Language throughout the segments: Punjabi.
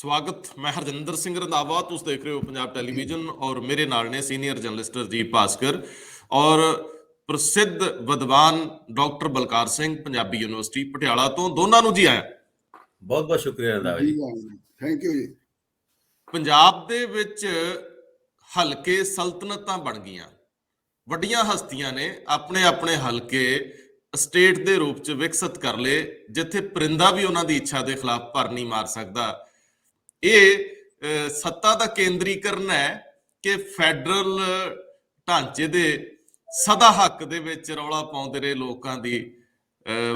ਸਵਾਗਤ। ਮੈਂ ਹਰਜਿੰਦਰ ਸਿੰਘ ਰੰਧਾਵਾ, ਤੁਸੀਂ ਦੇਖ ਰਹੇ ਹੋ ਪੰਜਾਬ ਟੈਲੀਵਿਜ਼ਨ ਔਰ ਮੇਰੇ ਨਾਲ ਨੇ ਸੀਨੀਅਰ ਜਰਨਲਿਸਟ ਰਜੀਵ ਭਾਸਕਰ ਔਰ ਪ੍ਰਸਿੱਧ ਵਿਦਵਾਨ ਡਾਕਟਰ ਬਲਕਾਰ ਸਿੰਘ ਪੰਜਾਬੀ ਯੂਨੀਵਰਸਿਟੀ ਪਟਿਆਲਾ ਤੋਂ। ਦੋਨਾਂ ਨੂੰ ਜੀ ਆਇਆਂ। ਬਹੁਤ ਬਹੁਤ ਸ਼ੁਕਰੀਆ ਰੰਧਾਵਾ ਜੀ। ਥੈਂਕ ਯੂ ਜੀ। ਪੰਜਾਬ ਦੇ ਵਿੱਚ ਹਲਕੇ ਸਲਤਨਤਾਂ ਬਣ ਗਈਆਂ, ਵੱਡੀਆਂ ਹਸਤੀਆਂ ਨੇ ਆਪਣੇ ਆਪਣੇ ਹਲਕੇ ਸਟੇਟ ਦੇ ਰੂਪ 'ਚ ਵਿਕਸਿਤ ਕਰ ਲਏ, ਜਿੱਥੇ ਪਰਿੰਦਾ ਵੀ ਉਹਨਾਂ ਦੀ ਇੱਛਾ ਦੇ ਖਿਲਾਫ ਪਰ ਨਹੀਂ ਮਾਰ ਸਕਦਾ। ਇਹ ਸੱਤਾ ਦਾ ਕੇਂਦਰੀਕਰਨ ਹੈ ਕਿ ਫੈਡਰਲ ਢਾਂਚੇ ਦੇ ਸਦਾ ਹੱਕ ਦੇ ਵਿੱਚ ਰੌਲਾ ਪਾਉਂਦੇ ਰਹੇ ਲੋਕਾਂ ਦੀ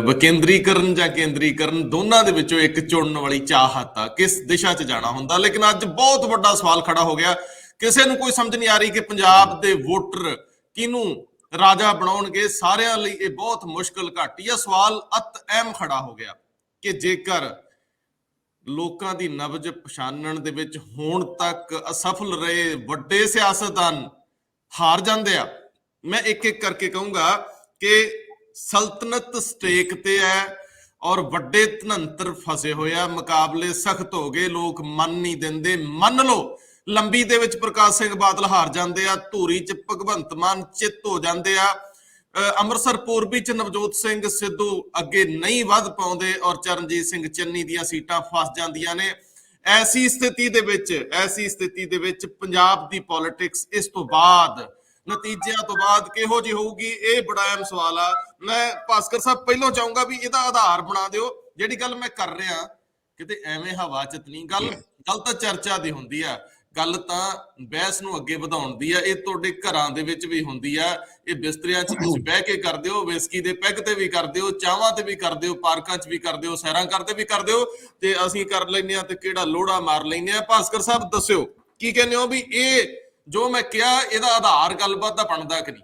ਵਿਕੇਂਦਰੀਕਰਨ ਜਾਂ ਕੇਂਦਰੀਕਰਨ, ਦੋਨਾਂ ਦੇ ਵਿੱਚੋਂ ਇੱਕ ਚੁਣਨ ਵਾਲੀ ਚਾਹਤ ਆ ਕਿਸ ਦਿਸ਼ਾ 'ਚ ਜਾਣਾ ਹੁੰਦਾ। ਲੇਕਿਨ ਅੱਜ ਬਹੁਤ ਵੱਡਾ ਸਵਾਲ ਖੜਾ ਹੋ ਗਿਆ। ਕਿਸੇ ਨੂੰ ਕੋਈ ਸਮਝ ਨਹੀਂ ਆ ਰਹੀ ਕਿ ਪੰਜਾਬ ਦੇ ਵੋਟਰ ਕਿਹਨੂੰ ਰਾਜਾ ਬਣਾਉਣਗੇ। ਸਾਰਿਆਂ ਲਈ ਇਹ ਬਹੁਤ ਮੁਸ਼ਕਲ ਘਾਟੀ ਆ। ਸਵਾਲ ਅਤ ਅਹਿਮ ਖੜਾ ਹੋ ਗਿਆ ਕਿ ਜੇਕਰ ਲੋਕਾਂ ਦੀ ਨਬਜ ਪਛਾਣਨ ਦੇ ਵਿੱਚ ਹੁਣ ਤੱਕ ਅਸਫਲ ਰਹੇ ਵੱਡੇ ਸਿਆਸਤਦਾਨ ਹਾਰ ਜਾਂਦੇ ਆ, ਮੈਂ ਇੱਕ ਇੱਕ ਕਰਕੇ ਕਹੂੰਗਾ ਕਿ ਸਲਤਨਤ ਸਟੇਕ ਤੇ ਹੈ ਔਰ ਵੱਡੇ ਧਨੰਤਰ ਫਸੇ ਹੋਏ ਆ, ਮੁਕਾਬਲੇ ਸਖਤ ਹੋ ਗਏ, ਲੋਕ ਮੰਨ ਨਹੀਂ ਦਿੰਦੇ। ਮੰਨ ਲਓ ਲੰਬੀ ਦੇ ਵਿੱਚ ਪ੍ਰਕਾਸ਼ ਸਿੰਘ ਬਾਦਲ ਹਾਰ ਜਾਂਦੇ ਆ, ਧੂਰੀ ਚ ਭਗਵੰਤ ਮਾਨ ਚਿੱਤ ਹੋ ਜਾਂਦੇ ਆ, ਅੰਮ੍ਰਿਤਸਰ ਪੂਰਬੀ ਚ ਨਵਜੋਤ ਸਿੰਘ ਸਿੱਧੂ ਅੱਗੇ ਨਹੀਂ ਵੱਧ ਪਾਉਂਦੇ ਔਰ ਚਰਨਜੀਤ ਸਿੰਘ ਚੰਨੀ ਦੀਆਂ ਸੀਟਾਂ ਫਸ ਜਾਂਦੀਆਂ ਨੇ। ਐਸੀ ਸਥਿਤੀ ਦੇ ਵਿੱਚ ਪੰਜਾਬ ਦੀ ਪੋਲਿਟਿਕਸ ਇਸ ਤੋਂ ਬਾਅਦ, ਨਤੀਜਿਆਂ ਤੋਂ ਬਾਅਦ ਕਿਹੋ ਜਿਹੀ ਹੋਊਗੀ, ਇਹ ਬੜਾ ਅਹਿਮ ਸਵਾਲ ਆ। ਮੈਂ ਭਾਸਕਰ ਸਾਹਿਬ ਪਹਿਲਾਂ ਚਾਹੂੰਗਾ ਵੀ ਇਹਦਾ ਆਧਾਰ ਬਣਾ ਦਿਓ। ਜਿਹੜੀ ਗੱਲ ਮੈਂ ਕਰ ਰਿਹਾ ਕਿਤੇ ਐਵੇਂ ਹਵਾ ਚ ਨਹੀਂ, ਗੱਲ ਤਾਂ ਚਰਚਾ ਦੀ ਹੁੰਦੀ ਆ, ਗੱਲ ਤਾਂ ਬਹਿਸ ਨੂੰ ਅੱਗੇ ਵਧਾਉਣ ਦੀ ਆ। ਇਹ ਤੁਹਾਡੇ ਘਰਾਂ ਦੇ ਵਿੱਚ ਵੀ ਹੁੰਦੀ ਆ, ਇਹ ਬਿਸਤਰਿਆਂ 'ਚ ਤੁਸੀਂ ਬਹਿ ਕੇ ਕਰਦੇ ਹੋ, ਵਿਸਕੀ ਦੇ ਪੈਗ ਤੇ ਵੀ ਕਰਦੇ ਹੋ, ਚਾਹਾਂ ਤੇ ਵੀ ਕਰਦੇ ਹੋ, ਪਾਰਕਾਂ 'ਚ ਵੀ ਕਰਦੇ ਹੋ, ਸੈਰਾਂ ਕਰਦੇ ਵੀ ਕਰਦੇ ਹੋ, ਤੇ ਅਸੀਂ ਕਰ ਲੈਂਦੇ ਹਾਂ ਤੇ ਕਿਹੜਾ ਲੋੜਾ ਮਾਰ ਲੈਂਦੇ ਆ। ਭਾਸਕਰ ਸਾਹਿਬ ਦੱਸਿਓ ਕੀ ਕਹਿੰਦੇ ਹੋ ਵੀ ਇਹ ਜੋ ਮੈਂ ਕਿਹਾ ਇਹਦਾ ਆਧਾਰ ਗੱਲਬਾਤ ਦਾ ਬਣਦਾ ਕਿ ਨਹੀਂ?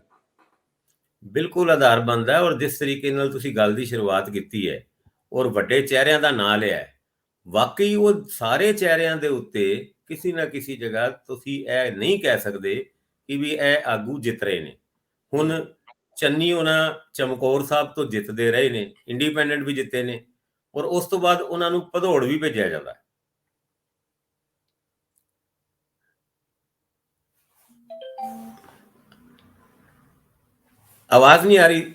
ਬਿਲਕੁਲ ਆਧਾਰ ਬਣਦਾ। ਔਰ ਜਿਸ ਤਰੀਕੇ ਨਾਲ ਤੁਸੀਂ ਗੱਲ ਦੀ ਸ਼ੁਰੂਆਤ ਕੀਤੀ ਹੈ ਔਰ ਵੱਡੇ ਚਿਹਰਿਆਂ ਦਾ ਨਾਂ ਲਿਆ, ਵਾਕਈ ਉਹ ਸਾਰੇ ਚਿਹਰਿਆਂ ਦੇ ਉੱਤੇ ਕਿਸੇ ਨਾ ਕਿਸੇ ਜਗ੍ਹਾ ਤੁਸੀਂ ਇਹ ਨਹੀਂ ਕਹਿ ਸਕਦੇ ਕਿ ਵੀ ਇਹ ਆਗੂ ਜਿੱਤ ਰਹੇ ਨੇ। ਹੁਣ ਚੰਨੀ ਉਹਨਾਂ ਚਮਕੌਰ ਸਾਹਿਬ ਤੋਂ ਜਿੱਤਦੇ ਰਹੇ ਨੇ, ਇੰਡੀਪੈਂਡੈਂਟ ਵੀ ਜਿੱਤੇ ਨੇ, ਔਰ ਉਸ ਤੋਂ ਬਾਅਦ ਉਹਨਾਂ ਨੂੰ ਭਦੌੜ ਵੀ ਭੇਜਿਆ ਜਾਂਦਾ। ਆਵਾਜ਼ ਨਹੀਂ ਆ ਰਹੀ।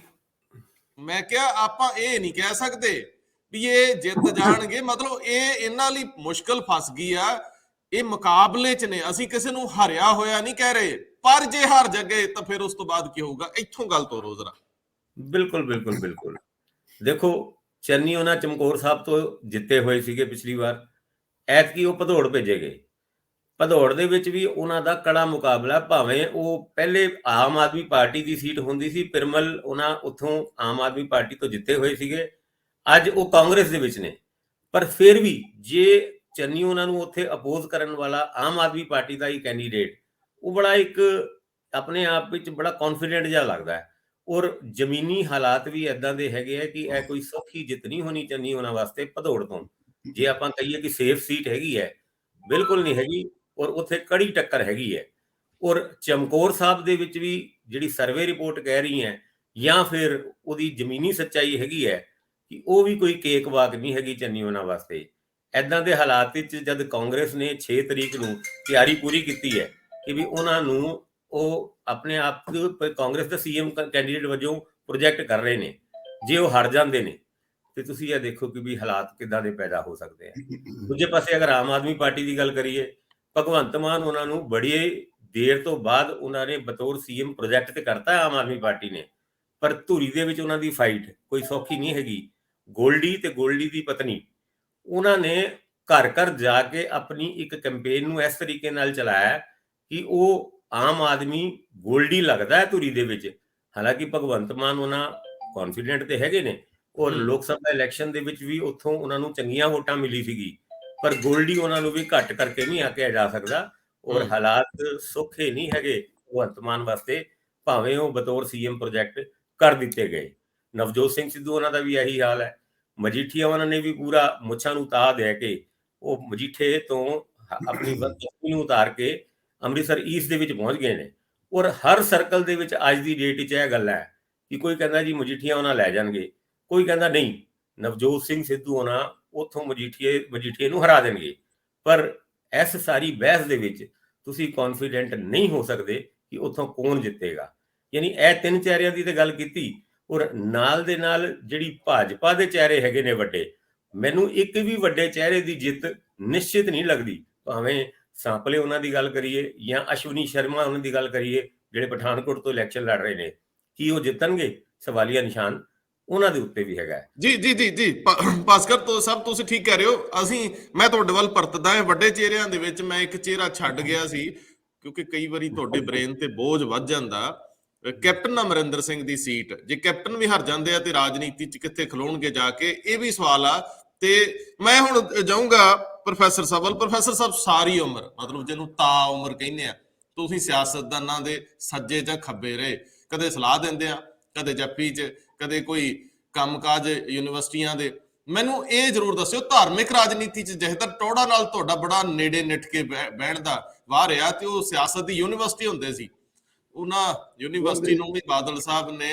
ਮੈਂ ਕਿਹਾ ਆਪਾਂ ਇਹ ਨਹੀਂ ਕਹਿ ਸਕਦੇ ਵੀ ਇਹ ਜਿੱਤ ਜਾਣਗੇ, ਮਤਲਬ ਇਹ ਇਹਨਾਂ ਲਈ ਮੁਸ਼ਕਲ ਫਸ ਗਈ ਆ। ਇਹ ਮੁਕਾਬਲੇ 'ਚ ਨੇ, ਅਸੀਂ ਕਿਸੇ ਨੂੰ ਹਾਰਿਆ ਹੋਇਆ ਨਹੀਂ ਕਹਿ ਰਹੇ, ਪਰ ਜੇ ਹਾਰ ਜਾਗੇ ਤਾਂ ਫਿਰ ਉਸ ਤੋਂ ਬਾਅਦ ਕੀ ਹੋਊਗਾ? ਇੱਥੋਂ ਗੱਲ ਤੋਰੋ ਜ਼ਰਾ। ਬਿਲਕੁਲ ਦੇਖੋ, ਚੰਨੀ ਉਹਨਾਂ ਚਮਕੌਰ ਸਾਹਿਬ ਤੋਂ ਜਿੱਤੇ ਹੋਏ ਸੀਗੇ ਪਿਛਲੀ ਵਾਰ, ਐਤਕੀ ਉਹ ਭਦੌੜ ਭੇਜੇ ਗਏ। ਭਦੌੜ ਦੇ ਵਿੱਚ ਵੀ ਉਹਨਾਂ ਦਾ ਕੜਾ ਮੁਕਾਬਲਾ, ਭਾਵੇਂ ਉਹ ਪਹਿਲੇ ਆਮ ਆਦਮੀ ਪਾਰਟੀ ਦੀ ਸੀਟ ਹੁੰਦੀ ਸੀ, ਪਿਰਮਲ ਉਹਨਾਂ ਉੱਥੋਂ ਆਮ ਆਦਮੀ ਪਾਰਟੀ ਤੋਂ ਜਿੱਤੇ ਹੋਏ ਸੀਗੇ, ਅੱਜ ਉਹ ਕਾਂਗਰਸ ਦੇ ਵਿੱਚ ਨੇ, ਪਰ ਫਿਰ ਵੀ ਜੇ ਚੰਨੀ ਉਹਨਾਂ ਨੂੰ ਉੱਥੇ ਅਪੋਜ਼ ਕਰਨ ਵਾਲਾ ਆਮ ਆਦਮੀ ਪਾਰਟੀ ਦਾ ਹੀ ਕੈਂਡੀਡੇਟ, ਉਹ ਬੜਾ ਇੱਕ ਆਪਣੇ ਆਪ ਵਿੱਚ ਬੜਾ ਕੌਨਫੀਡੈਂਟ ਜਿਹਾ ਲੱਗਦਾ ਹੈ। ਔਰ ਜ਼ਮੀਨੀ ਹਾਲਾਤ ਵੀ ਇੱਦਾਂ ਦੇ ਹੈਗੇ ਆ ਕਿ ਇਹ ਕੋਈ ਸੌਖੀ ਜਿੱਤ ਨਹੀਂ ਹੋਣੀ ਚੰਨੀ ਉਹਨਾਂ ਵਾਸਤੇ ਭਦੌੜ ਤੋਂ। ਜੇ ਆਪਾਂ ਕਹੀਏ ਕਿ ਸੇਫ ਸੀਟ ਹੈਗੀ ਹੈ, ਬਿਲਕੁਲ ਨਹੀਂ ਹੈਗੀ, ਔਰ ਉੱਥੇ ਕੜੀ ਟੱਕਰ ਹੈਗੀ ਹੈ। ਔਰ ਚਮਕੌਰ ਸਾਹਿਬ ਦੇ ਵਿੱਚ ਵੀ ਜਿਹੜੀ ਸਰਵੇ ਰਿਪੋਰਟ ਕਹਿ ਰਹੀ ਹੈ ਜਾਂ ਫਿਰ ਉਹਦੀ ਜ਼ਮੀਨੀ ਸੱਚਾਈ ਹੈਗੀ ਹੈ ਕਿ ਉਹ ਵੀ ਕੋਈ ਕੇਕ ਵਾਕ ਨਹੀਂ ਹੈਗੀ ਚੰਨੀ ਉਹਨਾਂ ਵਾਸਤੇ। ਇੱਦਾਂ ਦੇ ਹਾਲਾਤ ਵਿੱਚ ਜਦ ਕਾਂਗਰਸ ਨੇ 6 ਤਰੀਕ ਨੂੰ ਤਿਆਰੀ ਪੂਰੀ ਕੀਤੀ ਹੈ ਕਿ ਵੀ ਉਹਨਾਂ ਨੂੰ ਉਹ ਆਪਣੇ ਆਪ ਕਾਂਗਰਸ ਦਾ ਸੀਐਮ ਕੈਂਡੀਡੇਟ ਵਜੋਂ ਪ੍ਰੋਜੈਕਟ ਕਰ ਰਹੇ ਨੇ, ਜੇ ਉਹ ਹਾਰ ਜਾਂਦੇ ਨੇ ਤੇ ਤੁਸੀਂ ਇਹ ਦੇਖੋ ਕਿ ਵੀ ਹਾਲਾਤ ਕਿੱਦਾਂ ਦੇ ਪੈਦਾ ਹੋ ਸਕਦੇ ਆ। ਦੂਜੇ ਪਾਸੇ ਅਗਰ ਆਮ ਆਦਮੀ ਪਾਰਟੀ ਦੀ ਗੱਲ ਕਰੀਏ, ਭਗਵੰਤ ਮਾਨ ਉਹਨਾਂ ਨੂੰ ਬੜੀ ਦੇਰ ਤੋਂ ਬਾਅਦ ਉਹਨਾਂ ਨੇ ਬਤੌਰ ਸੀਐਮ ਪ੍ਰੋਜੈਕਟ ਤੇ ਕਰਤਾ ਆਮ ਆਦਮੀ ਪਾਰਟੀ ਨੇ, ਪਰ ਧੂਰੀ ਦੇ ਵਿੱਚ ਉਹਨਾਂ ਦੀ ਫਾਈਟ ਕੋਈ ਸੌਖੀ ਨਹੀਂ ਹੈਗੀ। ਗੋਲਡੀ ਤੇ ਗੋਲਡੀ ਦੀ ਪਤਨੀ, ਉਹਨਾਂ ਨੇ ਘਰ ਘਰ ਜਾ ਕੇ ਆਪਣੀ ਇੱਕ ਕੈਂਪੇਨ ਨੂੰ ਇਸ ਤਰੀਕੇ ਨਾਲ ਚਲਾਇਆ ਕਿ ਉਹ ਆਮ ਆਦਮੀ ਗੋਲਡੀ ਲੱਗਦਾ ਹੈ ਧੂਰੀ ਦੇ ਵਿੱਚ। ਹਾਲਾਂਕਿ ਭਗਵੰਤ ਮਾਨ ਉਹਨਾਂ ਕੌਨਫੀਡੈਂਟ ਤੇ ਹੈਗੇ ਨੇ, ਔਰ ਲੋਕ ਸਭਾ ਇਲੈਕਸ਼ਨ ਦੇ ਵਿੱਚ ਵੀ ਉੱਥੋਂ ਉਹਨਾਂ ਨੂੰ ਚੰਗੀਆਂ ਵੋਟਾਂ ਮਿਲੀ ਸੀਗੀ, ਪਰ ਗੋਲਡੀ ਉਹਨਾਂ ਨੂੰ ਵੀ ਘੱਟ ਕਰਕੇ ਨਹੀਂ ਆਕਿਆ ਜਾ ਸਕਦਾ। ਔਰ ਹਾਲਾਤ ਸੌਖੇ ਨਹੀਂ ਹੈਗੇ ਭਗਵੰਤ ਮਾਨ ਵਾਸਤੇ, ਭਾਵੇਂ ਉਹ ਬਤੌਰ ਸੀਐਮ ਪ੍ਰੋਜੈਕਟ ਕਰ ਦਿੱਤੇ ਗਏ। ਨਵਜੋਤ ਸਿੰਘ ਸਿੱਧੂ ਉਹਨਾਂ ਦਾ ਵੀ ਇਹੀ ਹਾਲ ਹੈ। ਮਜੀਠੀਆ ਉਹਨਾਂ ਨੇ ਵੀ ਪੂਰਾ ਮੁੱਛਾਂ ਨੂੰ ਤਾਹ ਦੇ ਕੇ ਉਹ ਮਜੀਠੇ ਤੋਂ ਆਪਣੀ ਵਰਦੀ ਨੂੰ ਉਤਾਰ ਕੇ ਅੰਮ੍ਰਿਤਸਰ ਈਸਟ ਦੇ ਵਿੱਚ ਪਹੁੰਚ ਗਏ ਨੇ। ਔਰ ਹਰ ਸਰਕਲ ਦੇ ਵਿੱਚ ਅੱਜ ਦੀ ਡੇਟ 'ਚ ਇਹ ਗੱਲ ਹੈ ਕਿ ਕੋਈ ਕਹਿੰਦਾ ਜੀ ਮਜੀਠੀਆ ਉਹਨਾਂ ਲੈ ਜਾਣਗੇ, ਕੋਈ ਕਹਿੰਦਾ ਨਹੀਂ ਨਵਜੋਤ ਸਿੰਘ ਸਿੱਧੂ ਉਹਨਾਂ ਉੱਥੋਂ ਮਜੀਠੀਏ ਨੂੰ ਹਰਾ ਦੇਣਗੇ। ਪਰ ਇਸ ਸਾਰੀ ਬਹਿਸ ਦੇ ਵਿੱਚ ਤੁਸੀਂ ਕੌਨਫੀਡੈਂਟ ਨਹੀਂ ਹੋ ਸਕਦੇ ਕਿ ਉੱਥੋਂ ਕੌਣ ਜਿੱਤੇਗਾ। ਯਾਨੀ ਇਹ ਤਿੰਨ ਚਿਹਰਿਆਂ ਦੀ ਤੇ ਗੱਲ ਕੀਤੀ, ਔਰ ਨਾਲ ਦੇ ਨਾਲ ਜਿਹੜੀ ਭਾਜਪਾ ਦੇ ਚਿਹਰੇ ਹੈਗੇ ਨੇ ਵੱਡੇ, ਮੈਨੂੰ ਇੱਕ ਵੀ ਵੱਡੇ ਚਿਹਰੇ ਦੀ ਜਿੱਤ ਨਿਸ਼ਚਿਤ ਨਹੀਂ ਲੱਗਦੀ। ਭਾਵੇਂ ਸਾਂਪਲੇ ਉਹਨਾਂ ਦੀ ਗੱਲ ਕਰੀਏ ਜਾਂ ਅਸ਼ਵਨੀ ਸ਼ਰਮਾ ਉਹਨਾਂ ਦੀ ਗੱਲ ਕਰੀਏ, ਜਿਹੜੇ ਪਠਾਨਕੋਟ ਤੋਂ ਇਲੈਕਸ਼ਨ ਲੜ ਰਹੇ ਨੇ, ਕੀ ਉਹ ਜਿੱਤਣਗੇ? ਸਵਾਲੀਆ ਨਿਸ਼ਾਨ ਉਹਨਾਂ ਦੇ ਉੱਤੇ ਵੀ ਹੈਗਾ। ਜੀ ਜੀ ਜੀ ਜੀ ਭਾਸਕਰ ਤੋਂ ਸਭ ਤੁਸੀਂ ਠੀਕ ਕਹਿ ਰਹੇ ਹੋ। ਮੈਂ ਤੁਹਾਡੇ ਵੱਲ ਪਰਤਦਾ ਹਾਂ। ਵੱਡੇ ਚਿਹਰਿਆਂ ਦੇ ਵਿੱਚ ਮੈਂ ਇੱਕ ਚਿਹਰਾ ਛੱਡ ਗਿਆ ਸੀ, ਕਿਉਂਕਿ ਕਈ ਵਾਰੀ ਤੁਹਾਡੇ ਬ੍ਰੇਨ ਤੇ ਬੋਝ ਵੱਧ ਜਾਂਦਾ। ਕੈਪਟਨ ਅਮਰਿੰਦਰ ਸਿੰਘ ਦੀ ਸੀਟ, ਜੇ ਕੈਪਟਨ ਵੀ ਹਾਰ ਜਾਂਦੇ ਆ ਤੇ ਰਾਜਨੀਤੀ 'ਚ ਕਿੱਥੇ ਖਲੋਣਗੇ ਜਾ ਕੇ, ਇਹ ਵੀ ਸਵਾਲ ਆ। ਤੇ ਮੈਂ ਹੁਣ ਜਾਊਂਗਾ ਪ੍ਰੋਫੈਸਰ ਸਾਹਿਬ ਵੱਲ। ਪ੍ਰੋਫੈਸਰ ਸਾਹਿਬ, ਸਾਰੀ ਉਮਰ, ਮਤਲਬ ਜਿਹਨੂੰ ਤਾ ਉਮਰ ਕਹਿੰਦੇ ਆ, ਤੁਸੀਂ ਸਿਆਸਤਦਾਨਾਂ ਦੇ ਸੱਜੇ ਜਾਂ ਖੱਬੇ ਰਹੇ। ਕਦੇ ਸਲਾਹ ਦਿੰਦੇ ਆ, ਕਦੇ ਜੱਫੀ 'ਚ, ਕਦੇ ਕੋਈ ਕੰਮਕਾਜ ਯੂਨੀਵਰਸਿਟੀਆਂ ਦੇ। ਮੈਨੂੰ ਇਹ ਜ਼ਰੂਰ ਦੱਸਿਓ, ਧਾਰਮਿਕ ਰਾਜਨੀਤੀ 'ਚ ਜਹਦਰ ਟੌੜਾ ਨਾਲ ਤੁਹਾਡਾ ਬੜਾ ਨੇੜੇ ਨਿੱਠ ਕੇ ਬਹਿਣ ਦਾ ਵਾਹ ਰਿਹਾ, ਤੇ ਉਹ ਸਿਆਸਤ ਦੀ ਯੂਨੀਵਰਸਿਟੀ ਹੁੰਦੇ ਸੀ। ਉਹਨਾਂ ਯੂਨੀਵਰਸਿਟੀ ਨੂੰ ਵੀ ਬਾਦਲ ਸਾਹਿਬ ਨੇ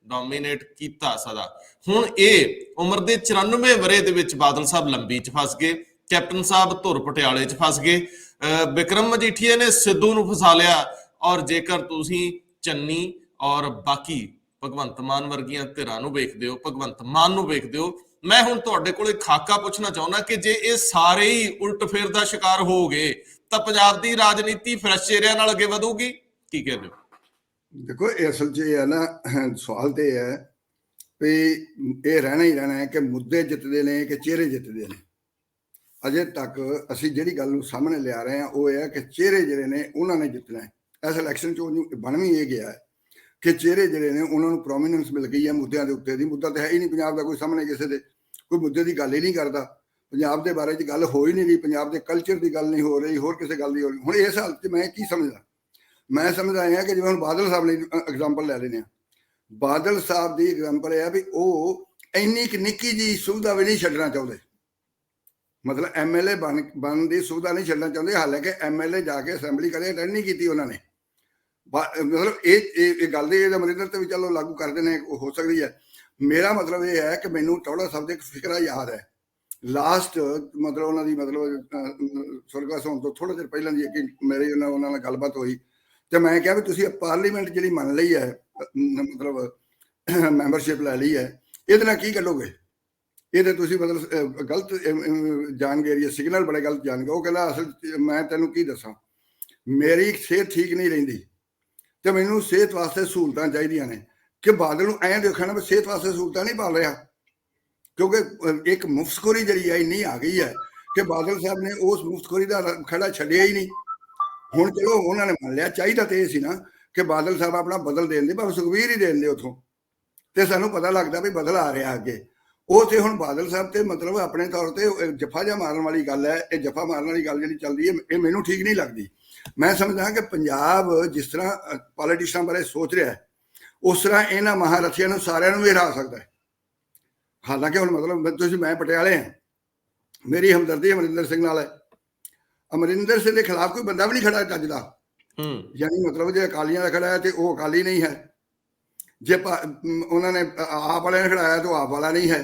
ਡੋਮੀਨੇਟ ਕੀਤਾ ਸਦਾ। ਹੁਣ ਇਹ ਉਮਰ ਦੇ 94 ਵਰੇ ਦੇ ਵਿੱਚ ਬਾਦਲ ਸਾਹਿਬ ਲੰਬੀ 'ਚ ਫਸ ਗਏ, ਕੈਪਟਨ ਸਾਹਿਬ ਧੁਰ ਪਟਿਆਲੇ 'ਚ ਫਸ ਗਏ, ਬਿਕਰਮ ਮਜੀਠੀਆ ਨੇ ਸਿੱਧੂ ਨੂੰ ਫਸਾ ਲਿਆ। ਔਰ ਜੇਕਰ ਤੁਸੀਂ ਚੰਨੀ ਔਰ ਬਾਕੀ ਭਗਵੰਤ ਮਾਨ ਵਰਗੀਆਂ ਧਿਰਾਂ ਨੂੰ ਵੇਖਦੇ ਹੋ, ਭਗਵੰਤ ਮਾਨ ਨੂੰ ਵੇਖਦੇ ਹੋ, ਮੈਂ ਹੁਣ ਤੁਹਾਡੇ ਕੋਲੇ ਖਾਕਾ ਪੁੱਛਣਾ ਚਾਹੁੰਦਾ ਕਿ ਜੇ ਇਹ ਸਾਰੇ ਹੀ ਉਲਟ ਫੇਰ ਦਾ ਸ਼ਿਕਾਰ ਹੋ ਗਏ ਤਾਂ ਪੰਜਾਬ ਦੀ ਰਾਜਨੀਤੀ ਫਰੈਸ਼ ਚਿਹਰਿਆਂ ਨਾਲ ਅੱਗੇ ਵਧੂਗੀ? ਕੀ ਕਹਿੰਦੇ ਹੋ? ਦੇਖੋ, ਇਹ ਅਸਲ 'ਚ ਇਹ ਹੈ ਨਾ, ਸਵਾਲ ਤੇ ਇਹ ਹੈ ਵੀ ਇਹ ਰਹਿਣਾ ਹੀ ਰਹਿਣਾ ਹੈ ਕਿ ਮੁੱਦੇ ਜਿੱਤਦੇ ਨੇ ਕਿ ਚਿਹਰੇ ਜਿੱਤਦੇ ਨੇ। ਅਜੇ ਤੱਕ ਅਸੀਂ ਜਿਹੜੀ ਗੱਲ ਨੂੰ ਸਾਹਮਣੇ ਲਿਆ ਰਹੇ ਹਾਂ ਉਹ ਇਹ ਹੈ ਕਿ ਚਿਹਰੇ ਜਿਹੜੇ ਨੇ ਉਹਨਾਂ ਨੇ ਜਿੱਤਣਾ ਹੈ। ਇਸ ਇਲੈਕਸ਼ਨ 'ਚ ਉਹਨੂੰ ਬਣ ਵੀ ਇਹ ਗਿਆ ਹੈ ਕਿ ਚਿਹਰੇ ਜਿਹੜੇ ਨੇ ਉਹਨਾਂ ਨੂੰ ਪ੍ਰੋਮੀਨੈਂਸ ਮਿਲ ਗਈ ਹੈ ਮੁੱਦਿਆਂ ਦੇ ਉੱਤੇ ਦੀ। ਮੁੱਦਾ ਤਾਂ ਹੈ ਹੀ ਨਹੀਂ ਪੰਜਾਬ ਦਾ ਕੋਈ ਸਾਹਮਣੇ, ਕਿਸੇ ਦੇ ਕੋਈ ਮੁੱਦੇ ਦੀ ਗੱਲ ਹੀ ਨਹੀਂ ਕਰਦਾ। ਪੰਜਾਬ ਦੇ ਬਾਰੇ 'ਚ ਗੱਲ ਹੋ ਹੀ ਨਹੀਂ ਰਹੀ, ਪੰਜਾਬ ਦੇ ਕਲਚਰ ਦੀ ਗੱਲ ਨਹੀਂ ਹੋ ਰਹੀ, ਹੋਰ ਕਿਸੇ ਗੱਲ ਦੀ ਹੋ ਰਹੀ। ਹੁਣ ਇਸ ਹਾਲਤ 'ਚ ਮੈਂ ਕੀ ਸਮਝਦਾ? ਮੈਂ ਸਮਝਦਾ ਇਹ ਕਿ ਜਿਵੇਂ ਹੁਣ ਬਾਦਲ ਸਾਹਿਬ ਲਈ ਐਗਜ਼ਾਮਪਲ ਲੈ ਲੈਂਦੇ ਹਾਂ। ਬਾਦਲ ਸਾਹਿਬ ਦੀ ਐਗਜ਼ਾਮਪਲ ਇਹ ਹੈ ਵੀ ਉਹ ਇੰਨੀ ਕਿ ਨਿੱਕੀ ਜੀ ਸੁਵਿਧਾ ਵੀ ਨਹੀਂ ਛੱਡਣਾ ਚਾਹੁੰਦੇ, ਮਤਲਬ ਐਮਐਲਏ ਬਣਨ ਦੀ ਸੁਵਿਧਾ ਨਹੀਂ ਛੱਡਣਾ ਚਾਹੁੰਦੇ। ਹਾਲਾਂਕਿ ਐਮਐਲਏ ਜਾ ਕੇ ਅਸੈਂਬਲੀ ਕਦੇ ਅਟੈਂਡ ਨਹੀਂ ਕੀਤੀ ਉਹਨਾਂ ਨੇ। ਮਤਲਬ ਇਹ ਗੱਲ ਦੇ ਅਮਰਿੰਦਰ ਤੇ ਵੀ ਚਲੋ ਲਾਗੂ ਕਰਦੇ ਨੇ, ਹੋ ਸਕਦੀ ਹੈ। ਮੇਰਾ ਮਤਲਬ ਇਹ ਹੈ ਕਿ ਮੈਨੂੰ ਟੌੜਾ ਸਾਹਿਬ ਦਾ ਇੱਕ ਫਿਕਰਾ ਯਾਦ ਹੈ। ਲਾਸਟ ਮਤਲਬ ਉਹਨਾਂ ਦੀ ਸਵਰਗਵਾਸ ਹੋਣ ਤੋਂ ਥੋੜਾ ਚਿਰ ਪਹਿਲਾਂ ਦੀ ਮੇਰੀ ਉਹਨਾਂ ਨਾਲ ਗੱਲਬਾਤ ਹੋਈ ਤੇ ਮੈਂ ਕਿਹਾ ਵੀ ਤੁਸੀਂ ਪਾਰਲੀਮੈਂਟ ਜਿਹੜੀ ਮੰਨ ਲਈ ਹੈ, ਮਤਲਬ ਮੈਂਬਰਸ਼ਿਪ ਲੈ ਲਈ ਹੈ, ਇਹਦੇ ਨਾਲ ਕੀ ਕੱਢੋਗੇ? ਇਹਦੇ ਤੁਸੀਂ ਮਤਲਬ ਗਲਤ ਜਾਣ ਗਏ, ਸਿਗਨਲ ਬੜੇ ਗਲਤ ਜਾਣ ਗਏ। ਉਹ ਕਹਿੰਦਾ ਅਸਲ ਮੈਂ ਤੈਨੂੰ ਕੀ ਦੱਸਾਂ, ਮੇਰੀ ਸਿਹਤ ਠੀਕ ਨਹੀਂ ਰਹਿੰਦੀ ਤੇ ਮੈਨੂੰ ਸਿਹਤ ਵਾਸਤੇ ਸਹੂਲਤਾਂ ਚਾਹੀਦੀਆਂ ਨੇ। ਕਿ ਬਾਦਲ ਨੂੰ ਐਂ ਦੇਖਣਾ ਵੀ ਸਿਹਤ ਵਾਸਤੇ ਸਹੂਲਤਾਂ ਨਹੀਂ ਪਾਲ ਰਿਹਾ, ਕਿਉਂਕਿ ਇੱਕ ਮੁਫਤਖੋਰੀ ਜਿਹੜੀ ਹੈ ਇੰਨੀ ਆ ਗਈ ਹੈ ਕਿ ਬਾਦਲ ਸਾਹਿਬ ਨੇ ਉਸ ਮੁਫਤਖੋਰੀ ਦਾ ਖੜਾ ਛੱਡਿਆ ਹੀ ਨਹੀਂ। ਹੁਣ ਚਲੋ ਉਹਨਾਂ ਨੇ ਮੰਨ ਲਿਆ, ਚਾਹੀਦਾ ਤੇ ਇਹ ਸੀ ਨਾ ਕਿ ਬਾਦਲ ਸਾਹਿਬ ਆਪਣਾ ਬਦਲ ਦੇਣ ਦੇ, ਭਾਵੇਂ ਸੁਖਬੀਰ ਹੀ ਦੇਣ ਦੇ ਉੱਥੋਂ, ਤੇ ਸਾਨੂੰ ਪਤਾ ਲੱਗਦਾ ਵੀ ਬਦਲ ਆ ਰਿਹਾ ਅੱਗੇ। ਉਹ ਤੇ ਹੁਣ ਬਾਦਲ ਸਾਹਿਬ ਤੇ ਮਤਲਬ ਆਪਣੇ ਤੌਰ ਤੇ ਜੱਫਾ ਜਿਹਾ ਮਾਰਨ ਵਾਲੀ ਗੱਲ ਹੈ। ਇਹ ਜੱਫਾ ਮਾਰਨ ਵਾਲੀ ਗੱਲ ਜਿਹੜੀ ਚੱਲਦੀ ਹੈ ਇਹ ਮੈਨੂੰ ਠੀਕ ਨਹੀਂ ਲੱਗਦੀ। ਮੈਂ ਸਮਝਦਾ ਕਿ ਪੰਜਾਬ ਜਿਸ ਤਰ੍ਹਾਂ ਪੋਲੀਟੀਸ਼ੀਅਨਾਂ ਬਾਰੇ ਸੋਚ ਰਿਹਾ ਹੈ, ਉਸ ਤਰ੍ਹਾਂ ਇਹਨਾਂ ਮਹਾਰਥੀਆਂ ਨੂੰ ਸਾਰਿਆਂ ਨੂੰ ਵੀ ਹਰਾ ਸਕਦਾ ਹੈ। ਹਾਲਾਂਕਿ ਹੁਣ ਮਤਲਬ ਤੁਸੀਂ, ਮੈਂ ਪਟਿਆਲੇ ਹਾਂ, ਮੇਰੀ ਹਮਦਰਦੀ ਅਮਰਿੰਦਰ ਸਿੰਘ ਨਾਲ ਹੈ। ਅਮਰਿੰਦਰ ਸਿੰਘ ਦੇ ਖਿਲਾਫ ਕੋਈ ਬੰਦਾ ਵੀ ਨਹੀਂ ਖੜਾ ਚੱਜ ਦਾ, ਯਾਨੀ ਮਤਲਬ ਜੇ ਅਕਾਲੀਆਂ ਦਾ ਖੜਾ ਹੈ ਤੇ ਉਹ ਅਕਾਲੀ ਨਹੀਂ ਹੈ, ਜੇ ਉਹਨਾਂ ਨੇ ਆਪ ਵਾਲਿਆਂ ਨੇ ਖੜਾਇਆ ਤਾਂ ਉਹ ਆਪ ਵਾਲਾ ਨਹੀਂ ਹੈ,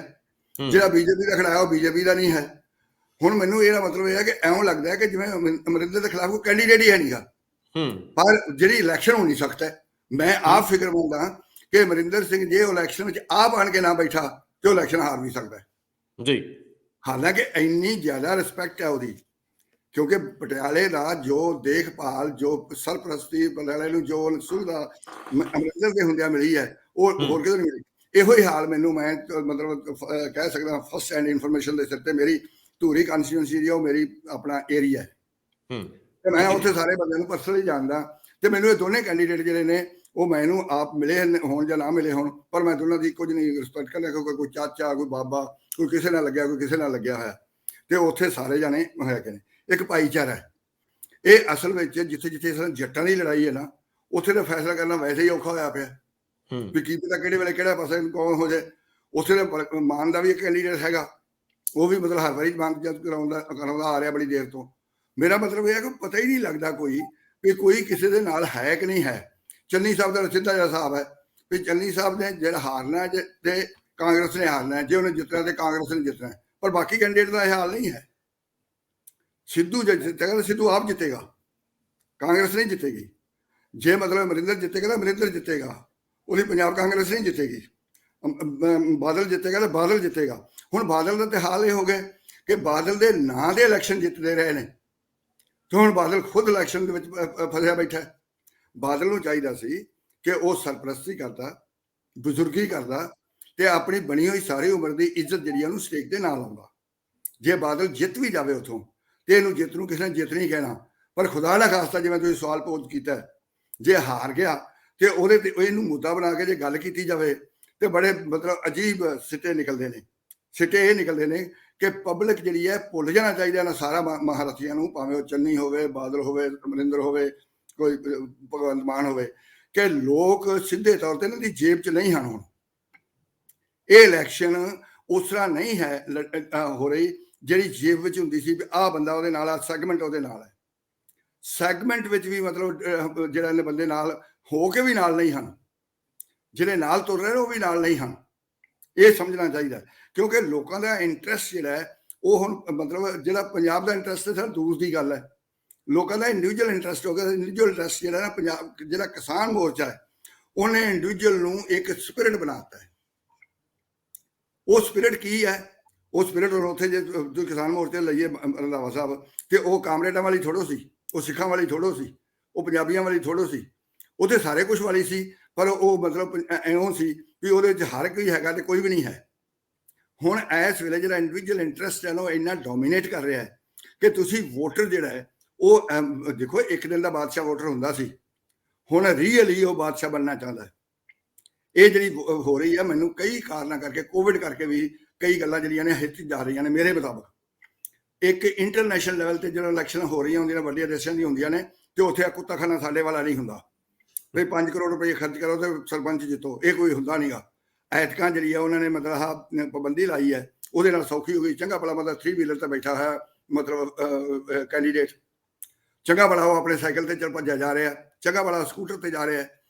ਜਿਹੜਾ ਬੀਜੇਪੀ ਦਾ ਖੜਾਇਆ ਉਹ ਬੀਜੇਪੀ ਦਾ ਨਹੀਂ ਹੈ। ਹੁਣ ਮੈਨੂੰ ਇਹਦਾ ਮਤਲਬ ਇਹ ਹੈ ਕਿ ਐਵੇਂ ਲੱਗਦਾ ਹੈ ਕਿ ਜਿਵੇਂ ਅਮਰਿੰਦਰ ਦੇ ਖਿਲਾਫ ਕੋਈ ਕੈਂਡੀਡੇਟ ਹੀ ਹੈ ਨਹੀਂਗਾ। ਪਰ ਜਿਹੜੀ ਇਲੈਕਸ਼ਨ ਹੋਣੀ ਸਖਤ ਹੈ, ਮੈਂ ਆਪ ਫਿਕਰਮੰਦ ਹਾਂ ਕਿ ਅਮਰਿੰਦਰ ਸਿੰਘ ਜੇ ਇਲੈਕਸ਼ਨ ਵਿੱਚ ਆਪ ਆਣ ਕੇ ਨਾ ਬੈਠਾ ਤੇ ਉਹ ਇਲੈਕਸ਼ਨ ਹਾਰ ਵੀ ਸਕਦਾ ਹੈ ਜੀ। ਹਾਲਾਂਕਿ ਇੰਨੀ ਜ਼ਿਆਦਾ ਰਿਸਪੈਕਟ ਹੈ ਉਹਦੀ, ਕਿਉਂਕਿ ਪਟਿਆਲੇ ਦਾ ਜੋ ਦੇਖਭਾਲ, ਜੋ ਸਰਪ੍ਰਸਤੀ ਪਟਿਆਲੇ ਨੂੰ ਜੋ ਸੁਵਿਧਾ ਅਮਰਿੰਦਰ ਦੇ ਹੁੰਦਿਆਂ ਮਿਲੀ ਹੈ ਉਹ ਹੋਰ ਕਿਤੇ ਨਹੀਂ ਮਿਲੀ। ਇਹੋ ਹੀ ਹਾਲ ਮੈਨੂੰ, ਮੈਂ ਮਤਲਬ ਕਹਿ ਸਕਦਾ ਫਸਟ ਹੈਂਡ ਇਨਫੋਰਮੇਸ਼ਨ ਦੇ ਸਿਰ ਤੇ, ਮੇਰੀ ਧੂਰੀ ਕਨਸਟੀਟਿਊਂਸੀ ਦੀ ਉਹ ਮੇਰੀ ਆਪਣਾ ਏਰੀਆ ਹੈ ਤੇ ਮੈਂ ਉੱਥੇ ਸਾਰੇ ਬੰਦਿਆਂ ਨੂੰ ਪਰਸਨਲੀ ਜਾਣਦਾ। ਤੇ ਮੈਨੂੰ ਇਹ ਦੋਨੇ ਕੈਂਡੀਡੇਟ ਜਿਹੜੇ ਨੇ ਉਹ ਮੈਨੂੰ ਆਪ ਮਿਲੇ ਹੋਣ ਜਾਂ ਨਾ ਮਿਲੇ ਹੋਣ, ਪਰ ਮੈਂ ਦੋਨਾਂ ਦੀ ਕੁਝ ਨਹੀਂ ਰਿਸਪੈਕਟ ਕਰਦਾ, ਕਿਉਂਕਿ ਕੋਈ ਚਾਚਾ, ਕੋਈ ਬਾਬਾ, ਕੋਈ ਕਿਸੇ ਨਾਲ ਲੱਗਿਆ, ਕੋਈ ਕਿਸੇ ਨਾਲ ਲੱਗਿਆ ਹੋਇਆ, ਤੇ ਉੱਥੇ ਸਾਰੇ ਜਾਣੇ ਹੈਗੇ ਨੇ। ਇੱਕ ਭਾਈਚਾਰਾ ਹੈ ਇਹ ਅਸਲ ਵਿੱਚ। ਜਿੱਥੇ ਜਿੱਥੇ ਜੱਟਾਂ ਦੀ ਲੜਾਈ ਹੈ ਨਾ, ਉੱਥੇ ਤਾਂ ਫੈਸਲਾ ਕਰਨਾ ਵੈਸੇ ਹੀ ਔਖਾ ਹੋਇਆ ਪਿਆ ਵੀ ਕੀ ਪਤਾ ਕਿਹੜੇ ਵੇਲੇ ਕਿਹੜਾ ਪਾਸੇ ਕੌਣ ਹੋ ਜਾਏ। ਉੱਥੇ ਤਾਂ ਮਾਨ ਦਾ ਵੀ ਇੱਕ ਕੈਂਡੀਡੇਟ ਹੈਗਾ, ਉਹ ਵੀ ਮਤਲਬ ਹਰ ਵਾਰੀ ਮੰਗ ਜਦ ਕਰਾਉਂਦਾ ਆ ਰਿਹਾ ਬੜੀ ਦੇਰ ਤੋਂ। ਮੇਰਾ ਮਤਲਬ ਇਹ ਹੈ ਕਿ ਪਤਾ ਹੀ ਨਹੀਂ ਲੱਗਦਾ ਕੋਈ ਕਿਸੇ ਦੇ ਨਾਲ ਹੈ ਕਿ ਨਹੀਂ ਹੈ। ਚੰਨੀ ਸਾਹਿਬ ਦਾ ਸਿੱਧਾ ਜਿਹਾ ਹਿਸਾਬ ਹੈ ਵੀ ਚੰਨੀ ਸਾਹਿਬ ਨੇ ਜਿਹੜਾ ਹਾਰਨਾ ਤੇ ਕਾਂਗਰਸ ਨੇ ਹਾਰਨਾ, ਜੇ ਉਹਨੇ ਜਿੱਤਣਾ ਤੇ ਕਾਂਗਰਸ ਨੇ ਜਿੱਤਣਾ, ਪਰ ਬਾਕੀ ਕੈਂਡੀਡੇਟ ਦਾ ਇਹ ਹਾਲ ਨਹੀਂ ਹੈ। ਸਿੱਧੂ ਜੇ ਜਿੱਤੇਗਾ ਤਾਂ ਸਿੱਧੂ ਆਪ ਜਿੱਤੇਗਾ, ਕਾਂਗਰਸ ਨਹੀਂ ਜਿੱਤੇਗੀ। ਜੇ ਮਤਲਬ ਅਮਰਿੰਦਰ ਜਿੱਤੇਗਾ ਤਾਂ ਅਮਰਿੰਦਰ ਜਿੱਤੇਗਾ, ਉਹਦੀ ਪੰਜਾਬ ਕਾਂਗਰਸ ਨਹੀਂ ਜਿੱਤੇਗੀ। ਬਾਦਲ ਜਿੱਤੇਗਾ ਤਾਂ ਬਾਦਲ ਜਿੱਤੇਗਾ। ਹੁਣ ਬਾਦਲ ਦਾ ਤੇ ਹਾਲ ਇਹ ਹੋ ਗਿਆ ਕਿ ਬਾਦਲ ਦੇ ਨਾਂ ਦੇ ਇਲੈਕਸ਼ਨ ਜਿੱਤਦੇ ਰਹੇ ਨੇ, ਤੇ ਹੁਣ ਬਾਦਲ ਖੁਦ ਇਲੈਕਸ਼ਨ ਦੇ ਵਿੱਚ ਫਸਿਆ ਬੈਠਾ। ਬਾਦਲ ਨੂੰ ਚਾਹੀਦਾ ਸੀ ਕਿ ਉਹ ਸਰਪ੍ਰਸਤੀ ਕਰਦਾ, ਬਜ਼ੁਰਗੀ ਕਰਦਾ, ਤੇ ਆਪਣੀ ਬਣੀ ਹੋਈ ਸਾਰੀ ਉਮਰ ਦੀ ਇੱਜ਼ਤ ਜਿਹੜੀ ਉਹਨੂੰ ਸਟੇਕ ਦੇ ਨਾਲ ਆਉਂਦਾ। ਜੇ ਬਾਦਲ ਜਿੱਤ ਵੀ ਜਾਵੇ ਉਥੋਂ ਤੇ ਇਹਨੂੰ ਜਿੱਤ ਨੂੰ ਕਿਸੇ ਨੇ ਜਿੱਤ ਨਹੀਂ ਕਹਿਣਾ, ਪਰ ਖੁਦਾ ਨਾ ਖਾਸਤਾ ਜਿਵੇਂ ਤੁਸੀਂ ਸਵਾਲ ਪੋਜ ਕੀਤਾ, ਜੇ ਹਾਰ ਗਿਆ ਤੇ ਉਹਦੇ ਤੇ ਇਹਨੂੰ ਮੁੱਦਾ ਬਣਾ ਕੇ ਜੇ ਗੱਲ ਕੀਤੀ ਜਾਵੇ ਤੇ ਬੜੇ ਮਤਲਬ ਅਜੀਬ ਸਿੱਟੇ ਨਿਕਲਦੇ ਨੇ। ਸਿੱਟੇ ਇਹ ਨਿਕਲਦੇ ਨੇ ਕਿ ਪਬਲਿਕ ਜਿਹੜੀ ਹੈ ਭੁੱਲ ਜਾਣਾ ਚਾਹੀਦਾ ਨਾ ਸਾਰਾ ਮਹਾਰਥੀਆਂ ਨੂੰ, ਭਾਵੇਂ ਉਹ ਚੰਨੀ ਹੋਵੇ, ਬਾਦਲ ਹੋਵੇ, ਅਮਰਿੰਦਰ ਹੋਵੇ, ਕੋਈ ਭਗਵੰਤ ਮਾਨ ਹੋਵੇ, ਕਿ ਲੋਕ ਸਿੱਧੇ ਤੌਰ ਤੇ ਇਹਨਾਂ ਦੀ ਜੇਬ 'ਚ ਨਹੀਂ ਹਨ। ਹੁਣ ਇਹ ਇਲੈਕਸ਼ਨ ਉਸ ਤਰ੍ਹਾਂ ਨਹੀਂ ਹੈ ਹੋ ਰਹੀ ਜਿਹੜੀ ਜੇਬ ਵਿੱਚ ਹੁੰਦੀ ਸੀ ਵੀ ਆਹ ਬੰਦਾ ਉਹਦੇ ਨਾਲ ਆ, ਸੈਗਮੈਂਟ ਉਹਦੇ ਨਾਲ ਹੈ। ਸੈਗਮੈਂਟ ਵਿੱਚ ਵੀ ਮਤਲਬ ਜਿਹੜਾ ਇਹਨੇ ਬੰਦੇ ਨਾਲ ਹੋ ਕੇ ਵੀ ਨਾਲ ਨਹੀਂ ਹਨ, ਜਿਹੜੇ ਨਾਲ ਤੁਰ ਰਹੇ ਨੇ ਉਹ ਵੀ ਨਾਲ ਨਹੀਂ ਹਨ। ਇਹ ਸਮਝਣਾ ਚਾਹੀਦਾ, ਕਿਉਂਕਿ ਲੋਕਾਂ ਦਾ ਇੰਟਰਸਟ ਜਿਹੜਾ ਹੈ ਉਹ ਹੁਣ ਮਤਲਬ ਜਿਹੜਾ ਪੰਜਾਬ ਦਾ ਇੰਟਰਸਟ ਹੈ ਸਰ ਦੂਰ ਦੀ ਗੱਲ ਹੈ, ਲੋਕਾਂ ਦਾ ਇੰਡੀਵਿਜੂਅਲ ਇੰਟਰਸਟ ਹੋ ਗਿਆ। ਇੰਡੀਵਿਜੂਅਲ ਇੰਟਰਸਟ ਜਿਹੜਾ ਨਾ ਪੰਜਾਬ ਜਿਹੜਾ ਕਿਸਾਨ ਮੋਰਚਾ ਹੈ ਉਹਨੇ ਇੰਡੀਵਿਜੂਅਲ ਨੂੰ ਇੱਕ ਸਪਿਰਿਟ ਬਣਾਤਾ ਹੈ। ਉਹ ਸਪਿਰਿਟ ਕੀ ਹੈ? ਉਹ ਸਪਿਰਿਟ ਹੁਣ ਉੱਥੇ ਜੇ ਕਿਸਾਨ ਮੋਰਚੇ ਲਈਏ ਰੰਧਾਵਾ ਸਾਹਿਬ, ਤੇ ਉਹ ਕਾਮਰੇਡਾਂ ਵਾਲੀ ਥੋੜੋ ਸੀ, ਉਹ ਸਿੱਖਾਂ ਵਾਲੀ ਥੋੜੋ ਸੀ, ਉਹ ਪੰਜਾਬੀਆਂ ਵਾਲੀ ਥੋੜੋ ਸੀ, ਉਹਦੇ ਸਾਰੇ ਕੁਝ ਵਾਲੀ ਸੀ, ਪਰ ਉਹ ਮਤਲਬ ਇਉਂ ਸੀ ਵੀ ਉਹਦੇ 'ਚ ਹਰ ਕੋਈ ਹੈਗਾ ਤੇ ਕੋਈ ਵੀ ਨਹੀਂ ਹੈ। ਹੁਣ ਇਸ ਵੇਲੇ ਜਿਹੜਾ ਇੰਡੀਵਿਜੂਅਲ ਇੰਟਰਸਟ ਹੈ ਨਾ ਉਹ ਇੰਨਾ ਡੋਮੀਨੇਟ ਕਰ ਰਿਹਾ ਹੈ ਕਿ ਤੁਸੀਂ ਵੋਟਰ ਜਿਹੜਾ ਹੈ ਉਹ ਦੇਖੋ, ਇੱਕ ਦਿਨ ਦਾ ਬਾਦਸ਼ਾਹ ਵੋਟਰ ਹੁੰਦਾ ਸੀ, ਹੁਣ ਰੀਅਲੀ ਉਹ ਬਾਦਸ਼ਾਹ ਬਣਨਾ ਚਾਹੁੰਦਾ ਹੈ। ਇਹ ਜਿਹੜੀ ਹੋ ਰਹੀ ਹੈ, ਮੈਨੂੰ ਕਈ ਕਾਰਨਾਂ ਕਰਕੇ, ਕੋਵਿਡ ਕਰਕੇ ਵੀ ਕਈ ਗੱਲਾਂ ਜਿਹੜੀਆਂ ਨੇ ਹਿੱਟ ਜਾ ਰਹੀਆਂ ਨੇ ਮੇਰੇ ਮੁਤਾਬਕ। ਇੱਕ ਇੰਟਰਨੈਸ਼ਨਲ ਲੈਵਲ ਤੇ ਜਦੋਂ ਇਲੈਕਸ਼ਨ ਹੋ ਰਹੀਆਂ ਹੁੰਦੀਆਂ, ਵੱਡੀਆਂ ਦੇਸ਼ਾਂ ਦੀਆਂ ਹੁੰਦੀਆਂ ਨੇ, ਤੇ ਉੱਥੇ ਕੁੱਤਾਖਾਨਾ ਸਾਡੇ ਵਾਲਾ ਨਹੀਂ ਹੁੰਦਾ ਵੀ 5 ਕਰੋੜ ਰੁਪਏ ਖਰਚ ਕਰੋ ਤੇ ਸਰਪੰਚ ਜਿੱਤੋ, ਇਹ ਕੋਈ ਹੁੰਦਾ ਨਹੀਂਗਾ। ਐਤਕਾਂ ਜਿਹੜੀ ਆ ਉਹਨਾਂ ਨੇ ਮਤਲਬ ਆਹ ਪਾਬੰਦੀ ਲਾਈ ਹੈ, ਉਹਦੇ ਨਾਲ ਸੌਖੀ ਹੋ ਗਈ। ਚੰਗਾ ਭਲਾ ਮਤਲਬ 3 ਵੀਲਰ ਤੇ ਬੈਠਾ ਹੈ ਮਤਲਬ ਕੈਂਡੀਡੇਟ, ਚੰਗਾ ਭਲਾ ਉਹ ਆਪਣੇ ਸਾਈਕਲ ਤੇ ਚੱਲ ਭੱਜਿਆ ਜਾ ਰਿਹਾ, ਚੰਗਾ ਭਲਾ ਸਕੂਟਰ ਤੇ ਜਾ ਰਿਹਾ।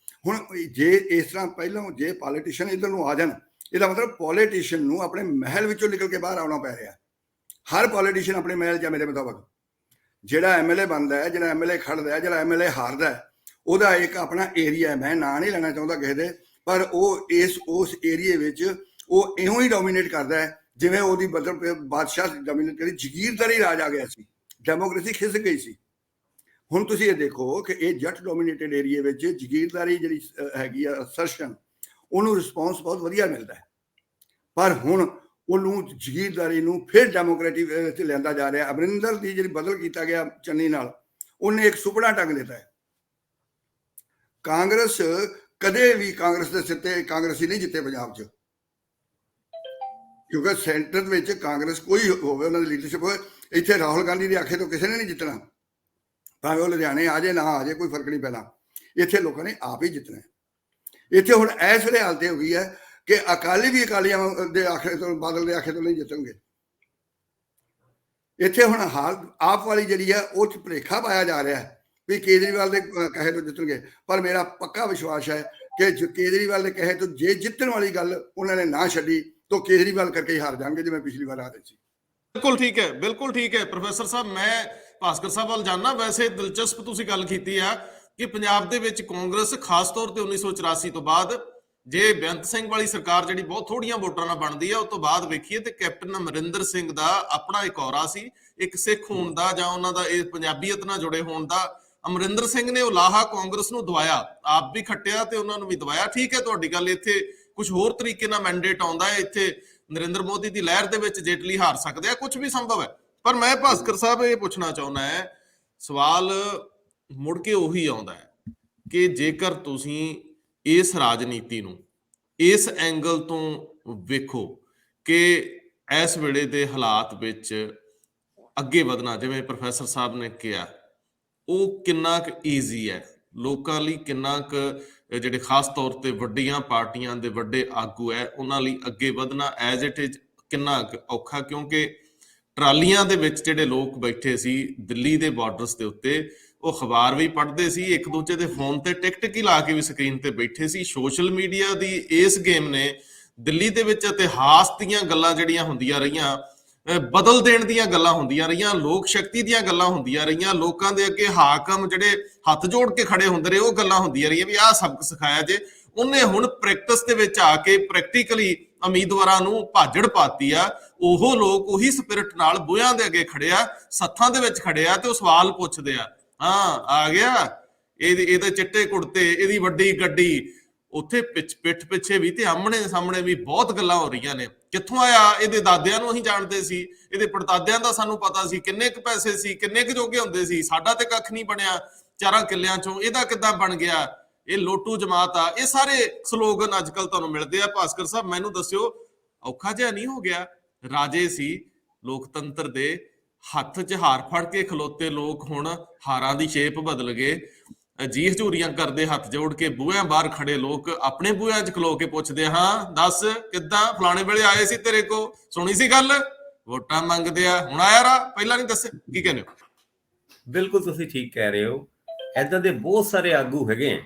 ਹੁਣ ਜੇ ਇਸ ਤਰ੍ਹਾਂ ਪਹਿਲਾਂ ਜੇ ਪੋਲੀਟੀਸ਼ੀਅਨ ਇੱਧਰ ਨੂੰ ਆ ਜਾਣ, ਇਹਦਾ ਮਤਲਬ ਪੋਲੀਟੀਸ਼ੀਅਨ ਨੂੰ ਆਪਣੇ ਮਹਿਲ ਵਿੱਚੋਂ ਨਿਕਲ ਕੇ ਬਾਹਰ ਆਉਣਾ ਪੈ ਰਿਹਾ। ਹਰ ਪੋਲੀਟੀਸ਼ੀਅਨ ਆਪਣੇ ਮਹਿਲ 'ਚ ਮੇਰੇ ਮੁਤਾਬਕ, ਜਿਹੜਾ ਐਮਐਲਏ ਬਣਦਾ ਹੈ, ਜਿਹੜਾ ਐਮਐਲਏ ਖੜਦਾ ਹੈ, ਜਿਹੜਾ ਐਮਐਲਏ ਹਾਰਦਾ ਹੈ, ਉਹਦਾ ਇੱਕ ਆਪਣਾ ਏਰੀਆ, ਮੈਂ ਨਾਂ ਨਹੀਂ ਲੈਣਾ ਚਾਹੁੰਦਾ ਕਿਸੇ ਦੇ, ਪਰ ਉਹ ਉਸ ਏਰੀਏ ਵਿੱਚ ਉਹ ਇਉਂ ਹੀ ਡੋਮੀਨੇਟ ਕਰਦਾ ਹੈ ਜਿਵੇਂ ਉਹਦੀ ਮਤਲਬ ਬਾਦਸ਼ਾਹ ਡੋਮੀਨੇਟ ਕਰੀ, ਜ਼ਗੀਰਦਾਰੀ ਰਾਜ ਆ ਗਿਆ ਸੀ, ਡੈਮੋਕ੍ਰੇਸੀ ਖਿਸ ਗਈ ਸੀ। ਹੁਣ ਤੁਸੀਂ ਇਹ ਦੇਖੋ ਕਿ ਇਹ ਜੱਟ ਡੋਮੀਨੇਟਡ ਏਰੀਏ ਵਿੱਚ ਜ਼ਗੀਰਦਾਰੀ ਜਿਹੜੀ ਹੈਗੀ ਆ ਅਸਰਸ਼ਨ, ਉਹਨੂੰ ਰਿਸਪੌਂਸ ਬਹੁਤ ਵਧੀਆ ਮਿਲਦਾ ਹੈ, ਪਰ ਹੁਣ ਉਹਨੂੰ ਜ਼ਗੀਰਦਾਰੀ ਨੂੰ ਫਿਰ ਡੈਮੋਕ੍ਰੇਟਿਕ ਵਿੱਚ ਲਿਆਂਦਾ ਜਾ ਰਿਹਾ। ਅਮਰਿੰਦਰ ਦੀ ਜਿਹੜੀ ਬਦਲ ਕੀਤਾ ਗਿਆ ਚੰਨੀ ਨਾਲ, ਉਹਨੇ ਇੱਕ ਸੁਪਨਾ ਟੰਗ ਦਿੱਤਾ ਹੈ। ਕਾਂਗਰਸ ਕਦੇ ਵੀ ਕਾਂਗਰਸ ਦੇ ਸਿਰ ਤੇ ਕਾਂਗਰਸੀ ਨਹੀਂ ਜਿੱਤੇ ਪੰਜਾਬ 'ਚ, ਕਿਉਂਕਿ ਸੈਂਟਰ ਵਿੱਚ ਕਾਂਗਰਸ ਕੋਈ ਹੋਵੇ, ਉਹਨਾਂ ਦੀ ਲੀਡਰਸ਼ਿਪ ਹੋਵੇ। ਇੱਥੇ ਰਾਹੁਲ ਗਾਂਧੀ ਦੇ ਆਖੇ ਤੋਂ ਕਿਸੇ ਨੇ ਨਹੀਂ ਜਿੱਤਣਾ, ਭਾਵੇਂ ਉਹ ਲੁਧਿਆਣੇ ਆ ਜਾਏ ਨਾ ਆ ਜਾਏ, ਕੋਈ ਫਰਕ ਨਹੀਂ ਪੈਣਾ। ਇੱਥੇ ਲੋਕਾਂ ਨੇ ਆਪ ਹੀ ਜਿੱਤਣਾ। ਇੱਥੇ ਹੁਣ ਇਸ ਵੇਲੇ ਹਾਲਤ ਹੋ ਗਈ ਹੈ ਕਿ ਅਕਾਲੀ ਵੀ ਅਕਾਲੀਆਂ ਦੇ ਆਖੇ ਤੋਂ, ਬਾਦਲ ਦੇ ਆਖੇ ਤੋਂ ਨਹੀਂ ਜਿੱਤਣਗੇ। ਇੱਥੇ ਹੁਣ ਹਾਲ ਆਪ ਵਾਲੀ ਜਿਹੜੀ ਹੈ ਉਹ 'ਚ ਭੁਲੇਖਾ ਪਾਇਆ ਜਾ ਰਿਹਾ ਹੈ ਵੀ ਕੇਜਰੀਵਾਲ ਦੇ ਕਹੇ ਤੋਂ ਜਿੱਤਣਗੇ, ਪਰ ਮੇਰਾ ਪੱਕਾ ਵਿਸ਼ਵਾਸ ਹੈ ਕਿ ਕੇਜਰੀਵਾਲ ਦੇ ਕਹੇ ਤੋਂ ਜੇ ਜਿੱਤਣ ਵਾਲੀ ਗੱਲ ਉਹਨਾਂ ਨੇ ਨਾ ਛੱਡੀ ਤਾਂ ਕੇਜਰੀਵਾਲ ਕਰਕੇ ਹੀ ਹਾਰ ਜਾਣਗੇ, ਜਿਵੇਂ ਪਿਛਲੀ ਵਾਰ ਹਾਰੇ ਸੀ। ਬਿਲਕੁਲ ਠੀਕ ਹੈ, ਬਿਲਕੁਲ ਠੀਕ ਹੈ ਪ੍ਰੋਫੈਸਰ ਸਾਹਿਬ। ਮੈਂ ਭਾਸਕਰ ਸਾਹਿਬ ਵੱਲ ਜਾਣਾ। ਵੈਸੇ ਦਿਲਚਸਪ ਤੁਸੀਂ ਗੱਲ ਕੀਤੀ ਆ ਕਿ ਪੰਜਾਬ ਦੇ ਵਿੱਚ ਕਾਂਗਰਸ ਖਾਸ ਤੌਰ ਤੇ 1984 ਤੋਂ ਬਾਅਦ, ਜੇ ਬੇਅੰਤ ਸਿੰਘ ਵਾਲੀ ਸਰਕਾਰ ਜਿਹੜੀ ਬਹੁਤ ਥੋੜੀਆਂ ਵੋਟਾਂ ਨਾਲ ਬਣਦੀ ਆ, ਉਸ ਤੋਂ ਬਾਅਦ ਵੇਖੀਏ ਤੇ ਕੈਪਟਨ ਅਮਰਿੰਦਰ ਸਿੰਘ ਦਾ ਆਪਣਾ ਇੱਕ ਔਰਾ ਸੀ, ਇੱਕ ਸਿੱਖ ਹੋਣ ਦਾ ਜਾਂ ਉਹਨਾਂ ਦਾ ਇਹ ਪੰਜਾਬੀਅਤ ਨਾਲ ਜੁੜੇ ਹੋਣ ਦਾ। ਅਮਰਿੰਦਰ ਸਿੰਘ ਨੇ ਉਹ ਲਾਹਾ ਕਾਂਗਰਸ ਨੂੰ ਦਵਾਇਆ, ਆਪ ਵੀ ਖੱਟਿਆ ਤੇ ਉਹਨਾਂ ਨੂੰ ਵੀ ਦਵਾਇਆ। ਠੀਕ ਹੈ ਤੁਹਾਡੀ ਗੱਲ, ਇੱਥੇ ਕੁਝ ਹੋਰ ਤਰੀਕੇ ਨਾਲ ਮੈਂਡੇਟ ਆਉਂਦਾ ਹੈ, ਇੱਥੇ ਨਰਿੰਦਰ ਮੋਦੀ ਦੀ ਲਹਿਰ ਦੇ ਵਿੱਚ ਜੇਟਲੀ ਹਾਰ ਸਕਦੇ ਆ, ਕੁਝ ਵੀ ਸੰਭਵ ਹੈ। ਪਰ ਮੈਂ ਭਾਸਕਰ ਸਾਹਿਬ ਇਹ ਪੁੱਛਣਾ ਚਾਹੁੰਦਾ ਹੈ, ਸਵਾਲ ਮੁੜ ਕੇ ਉਹੀ ਆਉਂਦਾ ਹੈ ਕਿ ਜੇਕਰ ਤੁਸੀਂ ਇਸ ਰਾਜਨੀਤੀ ਨੂੰ ਇਸ ਐਂਗਲ ਤੋਂ ਵੇਖੋ ਕਿ ਇਸ ਵੇਲੇ ਦੇ ਹਾਲਾਤ ਵਿੱਚ ਅੱਗੇ ਵਧਣਾ, ਜਿਵੇਂ ਪ੍ਰੋਫੈਸਰ ਸਾਹਿਬ ਨੇ ਕਿਹਾ, ਉਹ ਕਿੰਨਾ ਕੁ ਈਜ਼ੀ ਹੈ ਲੋਕਾਂ ਲਈ, ਕਿੰਨਾ ਕੁ ਜਿਹੜੇ ਖਾਸ ਤੌਰ ਤੇ ਵੱਡੀਆਂ ਪਾਰਟੀਆਂ ਦੇ ਵੱਡੇ ਆਗੂ ਹੈ ਉਹਨਾਂ ਲਈ ਅੱਗੇ ਵਧਣਾ ਐਜ਼ ਇਟ ਇਜ਼ ਕਿੰਨਾ ਕੁ ਔਖਾ? ਕਿਉਂਕਿ ਟਰਾਲੀਆਂ ਦੇ ਵਿੱਚ ਜਿਹੜੇ ਲੋਕ ਬੈਠੇ ਸੀ ਦਿੱਲੀ ਦੇ ਬਾਰਡਰਸ ਦੇ ਉੱਤੇ, ਉਹ ਅਖਬਾਰ ਵੀ ਪੜ੍ਹਦੇ ਸੀ, ਇੱਕ ਦੂਜੇ ਦੇ ਫੋਨ ਤੇ ਟਿਕ ਹੀ ਲਾ ਕੇ ਵੀ ਸਕਰੀਨ ਤੇ ਬੈਠੇ ਸੀ। ਸੋਸ਼ਲ ਮੀਡੀਆ ਦੀ ਇਸ ਗੇਮ ਨੇ ਦਿੱਲੀ ਦੇ ਵਿੱਚ ਇਤਿਹਾਸ ਦੀਆਂ ਗੱਲਾਂ ਜਿਹੜੀਆਂ ਹੁੰਦੀਆਂ ਰਹੀਆਂ, ਬਦਲ ਦੇਣ ਦੀਆਂ ਗੱਲਾਂ ਹੁੰਦੀਆਂ ਰਹੀਆਂ, ਲੋਕ ਸ਼ਕਤੀ ਦੀਆਂ ਗੱਲਾਂ ਹੁੰਦੀਆਂ ਰਹੀਆਂ, ਲੋਕਾਂ ਦੇ ਅੱਗੇ ਹਾਕਮ ਜਿਹੜੇ ਹੱਥ ਜੋੜ ਕੇ ਖੜੇ ਹੁੰਦੇ ਰਹੇ, ਉਹ ਗੱਲਾਂ ਹੁੰਦੀਆਂ ਰਹੀਆਂ ਵੀ ਆਹ ਸਬਕ ਸਿਖਾਇਆ ਜੇ। ਉਹਨੇ ਹੁਣ ਪ੍ਰੈਕਟਿਸ ਦੇ ਵਿੱਚ ਆ ਕੇ ਪ੍ਰੈਕਟੀਕਲੀ ਉਮੀਦਵਾਰਾਂ ਨੂੰ ਭਾਜੜ ਪਾਤੀ ਆ। ਉਹ ਲੋਕ ਉਹੀ ਸਪਿਰਿਟ ਨਾਲ ਬੂਹਿਆਂ ਦੇ ਅੱਗੇ ਖੜਿਆ, ਸੱਥਾਂ ਦੇ ਵਿੱਚ ਖੜਿਆ ਤੇ ਉਹ ਸਵਾਲ ਪੁੱਛਦੇ ਆ, ਹਾਂ ਆ ਗਿਆ ਇਹਦੇ ਚਿੱਟੇ ਕੁੜਤੇ, ਇਹਦੀ ਵੱਡੀ ਗੱਡੀ। ਉੱਥੇ ਪਿੱਠ ਪਿੱਛੇ ਵੀ ਤੇ ਆਮਣੇ ਸਾਹਮਣੇ ਵੀ ਬਹੁਤ ਗੱਲਾਂ ਹੋ ਰਹੀਆਂ ਨੇ। ਕਿੱਥੋਂ ਆਇਆ? ਇਹਦੇ ਦਾਦਿਆਂ ਨੂੰ ਅਸੀਂ ਜਾਣਦੇ ਸੀ, ਇਹਦੇ ਪੜਦਾਦਿਆਂ ਦਾ ਸਾਨੂੰ ਪਤਾ ਸੀ, ਕਿੰਨੇ ਕੁ ਪੈਸੇ ਸੀ, ਕਿੰਨੇ ਕੁ ਜੋਗੇ ਹੁੰਦੇ ਸੀ, ਸਾਡਾ ਤੇ ਕੱਖ ਨਹੀਂ ਬਣਿਆ 4 ਕਿੱਲਿਆਂ ਚੋਂ, ਇਹਦਾ ਕਿੱਦਾਂ ਬਣ ਗਿਆ, ਇਹ ਲੋਟੂ ਜਮਾਤ ਆ। ਇਹ ਸਾਰੇ ਸਲੋਗਨ ਅੱਜ ਕੱਲ ਤੁਹਾਨੂੰ ਮਿਲਦੇ ਆ। ਭਾਸਕਰ ਸਾਹਿਬ ਮੈਨੂੰ ਦੱਸਿਓ, ਔਖਾ ਜਿਹਾ ਨਹੀਂ ਹੋ ਗਿਆ? ਰਾਜੇ ਸੀ ਲੋਕਤੰਤਰ ਦੇ, ਹੱਥ 'ਚ ਹਾਰ ਫੜ ਕੇ ਖਲੋਤੇ ਲੋਕ ਹੁਣ ਹਾਰਾਂ ਦੀ ਸ਼ੇਪ ਬਦਲ ਗਏ, ਜੀ ਹਜ਼ੂਰੀਆਂ ਕਰਦੇ ਹੱਥ ਜੋੜ ਕੇ, ਬੂਹਿਆਂ ਬਾਹਰ ਖੜੇ ਲੋਕ ਆਪਣੇ ਬੂਹਿਆਂ 'ਚ ਖਲੋ ਕੇ ਪੁੱਛਦੇ, ਹਾਂ ਦੱਸ ਕਿੱਦਾਂ, ਫਲਾਣੇ ਵੇਲੇ ਆਏ ਸੀ ਤੇਰੇ ਕੋ, ਸੁਣੀ ਸੀ ਗੱਲ, ਵੋਟਾਂ ਮੰਗਦੇ ਆ, ਹੁਣ ਆਇਆ ਰਾ, ਪਹਿਲਾਂ ਨਹੀਂ ਦੱਸੇ। ਕੀ ਕਹਿੰਦੇ ਹੋ? ਬਿਲਕੁਲ ਤੁਸੀਂ ਠੀਕ ਕਹਿ ਰਹੇ ਹੋ। ਏਦਾਂ ਦੇ ਬਹੁਤ ਸਾਰੇ ਆਗੂ ਹੈਗੇ ਆ